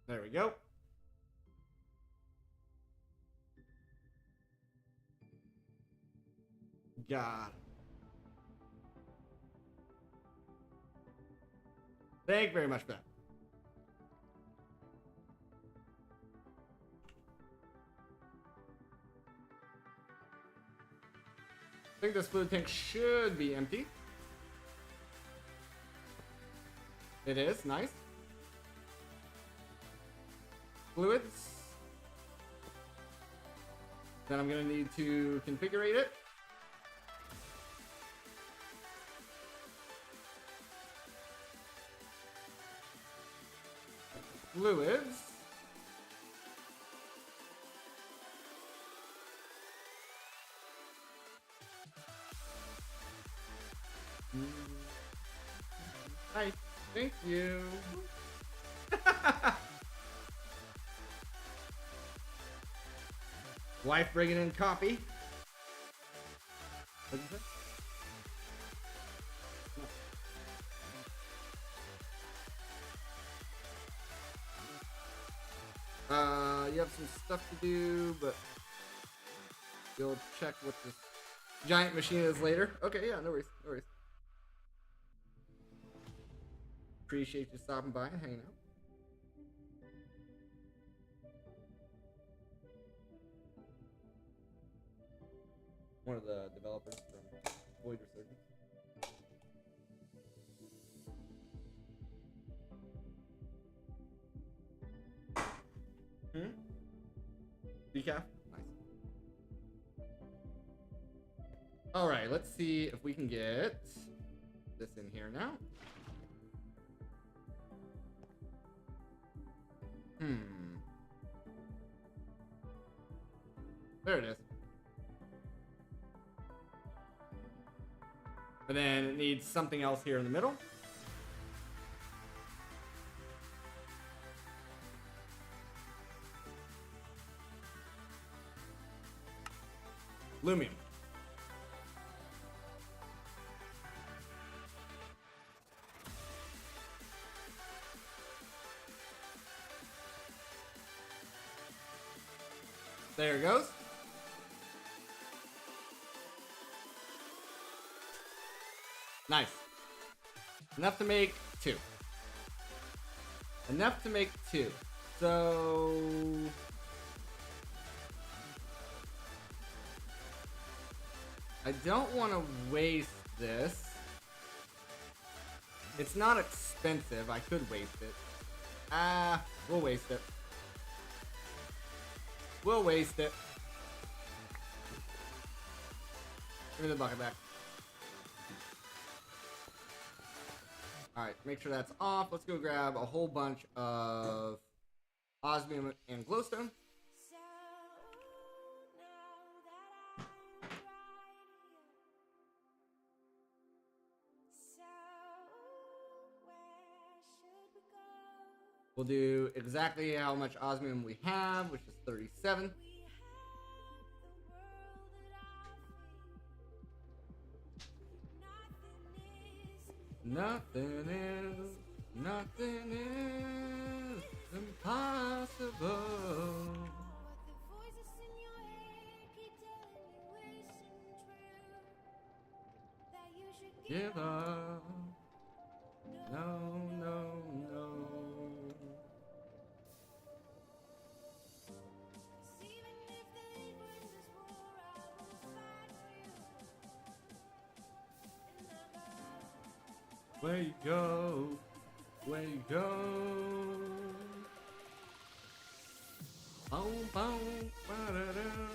Speaker 2: There we go. Got it. Thank you very much for that. I think this fluid tank should be empty. It is, nice. Fluids. Then I'm gonna need to configure it. Fluids. Hi, thank you. Wife bringing in coffee. What did you say? You have some stuff to do, but you'll check what this giant machine is later. Okay, yeah, no worries, no worries. Appreciate you stopping by and hanging out. One of the developers from Void Resurgence. Decaf? Nice. Alright, let's see if we can get this in here now. There it is. And then it needs something else here in the middle. Lumium. There it goes. Nice. Enough to make 2. Enough to make 2. So I don't want to waste this. It's not expensive. I could waste it. We'll waste it. We'll waste it. Give me the bucket back. Alright, make sure that's off. Let's go grab a whole bunch of osmium and glowstone. We'll do exactly how much osmium we have, which is 37. Nothing is impossible. Give up. No, no, no. Where you go? Where you go? Boom, boom, ba-da-dum,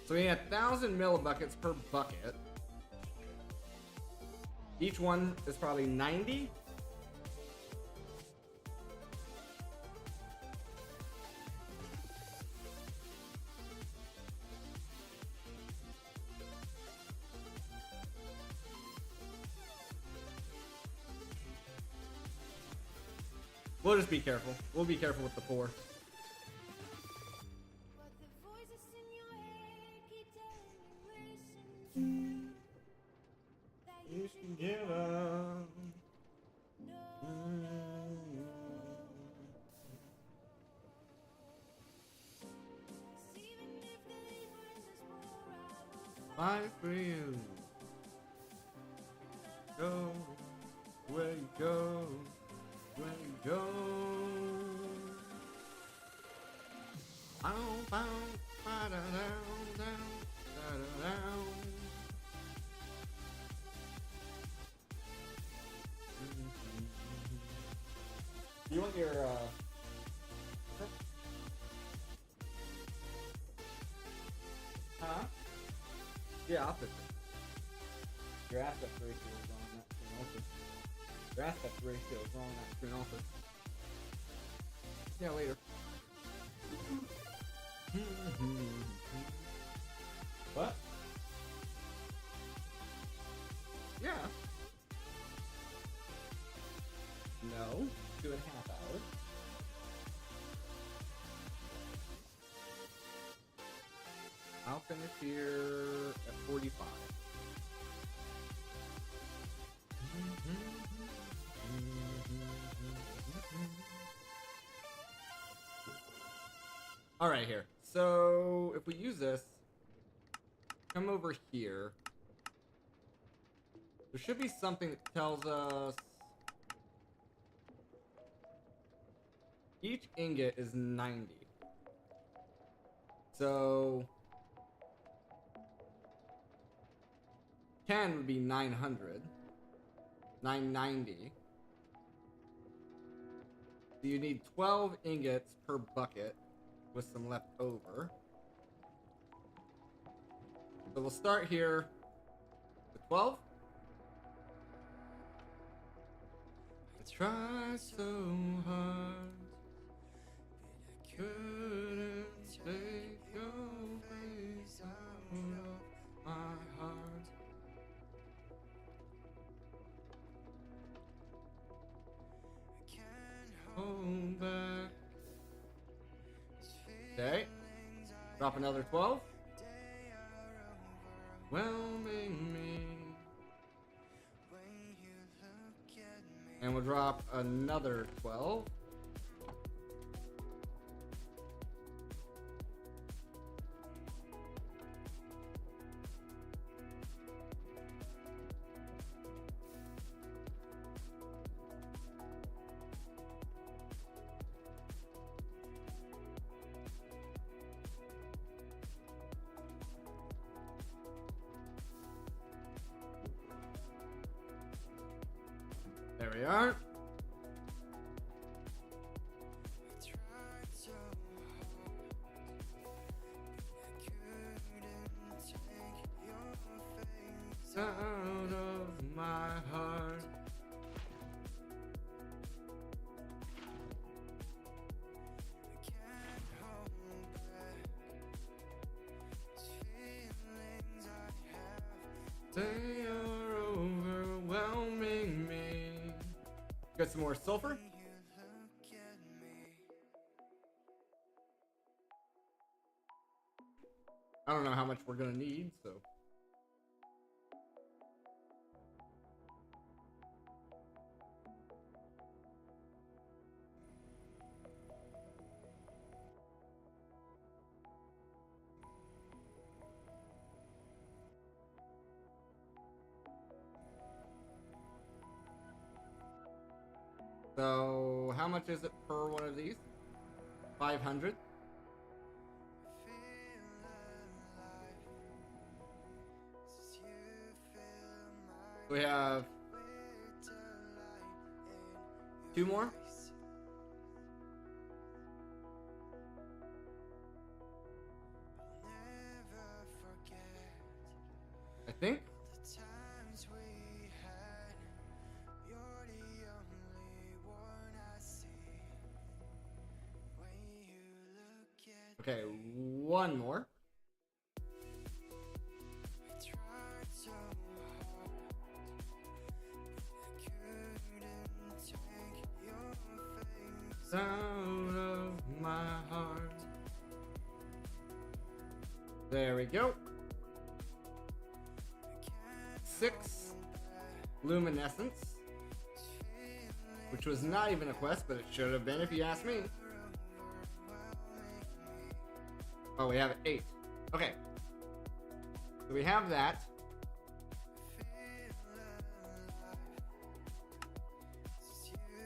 Speaker 2: So we had 1,000 millibuckets per bucket. Each one is probably 90. We'll just be careful. We'll be careful with the pour. You should give up. Fight for you. Go where you go, where you go. Down, down, down, down, down. You want your huh? Yeah, I'll fix it. Your aspect ratio is wrong on that screen also. Your aspect ratio is wrong on that screen also. Yeah, later. What? Yeah. No. 2.5 hours. I'll finish here at 45. All right, here. So if we use this, come over here. There should be something that tells us each ingot is 90. So 10 would be 900. 990. So you need 12 ingots per bucket with some left over. So we'll start here with 12. I tried so hard, but I couldn't take your face out of my heart. Hold back. Okay. Drop another 12. Whelming me. And we'll drop another 12. we are. Out of my heart. They are overwhelming me. Got some more sulfur. I don't know how much we're gonna need, so. So, how much is it per one of these? 500. We have 2 more. I think. Okay, 1 more. Out of my heart. There we go. 6 luminescence, which was not even a quest, but it should have been if you ask me. Oh, we have 8. Okay. So we have that.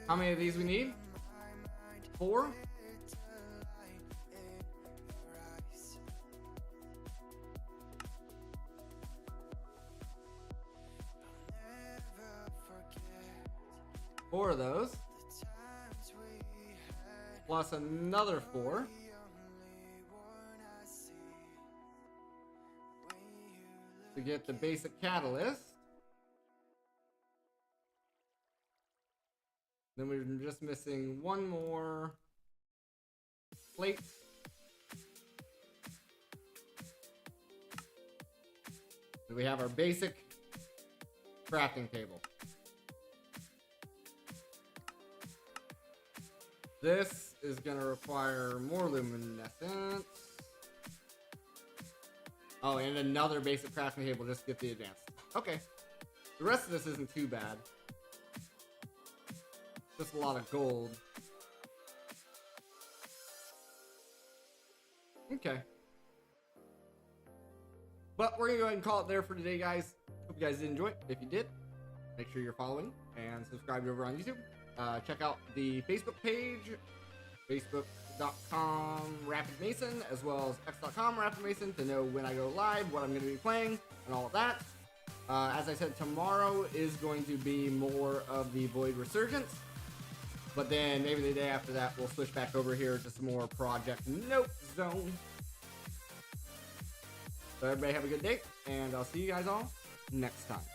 Speaker 2: How many of these we need? 4? Four of those. Plus another 4. To get the basic catalyst. Then we're just missing 1 more plate. So we have our basic crafting table. This is gonna require more luminescence. Oh, and another basic crafting table just to get the advanced. Okay. The rest of this isn't too bad. Just a lot of gold. Okay. But we're gonna go ahead and call it there for today, guys. Hope you guys did enjoy it. If you did, make sure you're following and subscribe over on YouTube. Check out the Facebook page, facebook.com Rapid Mason, as well as x.com Rapid Mason to know when I go live, what I'm going to be playing, and all of that. As I said, tomorrow is going to be more of the Void Resurgence, but then maybe the day after that we'll switch back over here to some more Project Nope Zone. So everybody have a good day, and I'll see you guys all next time.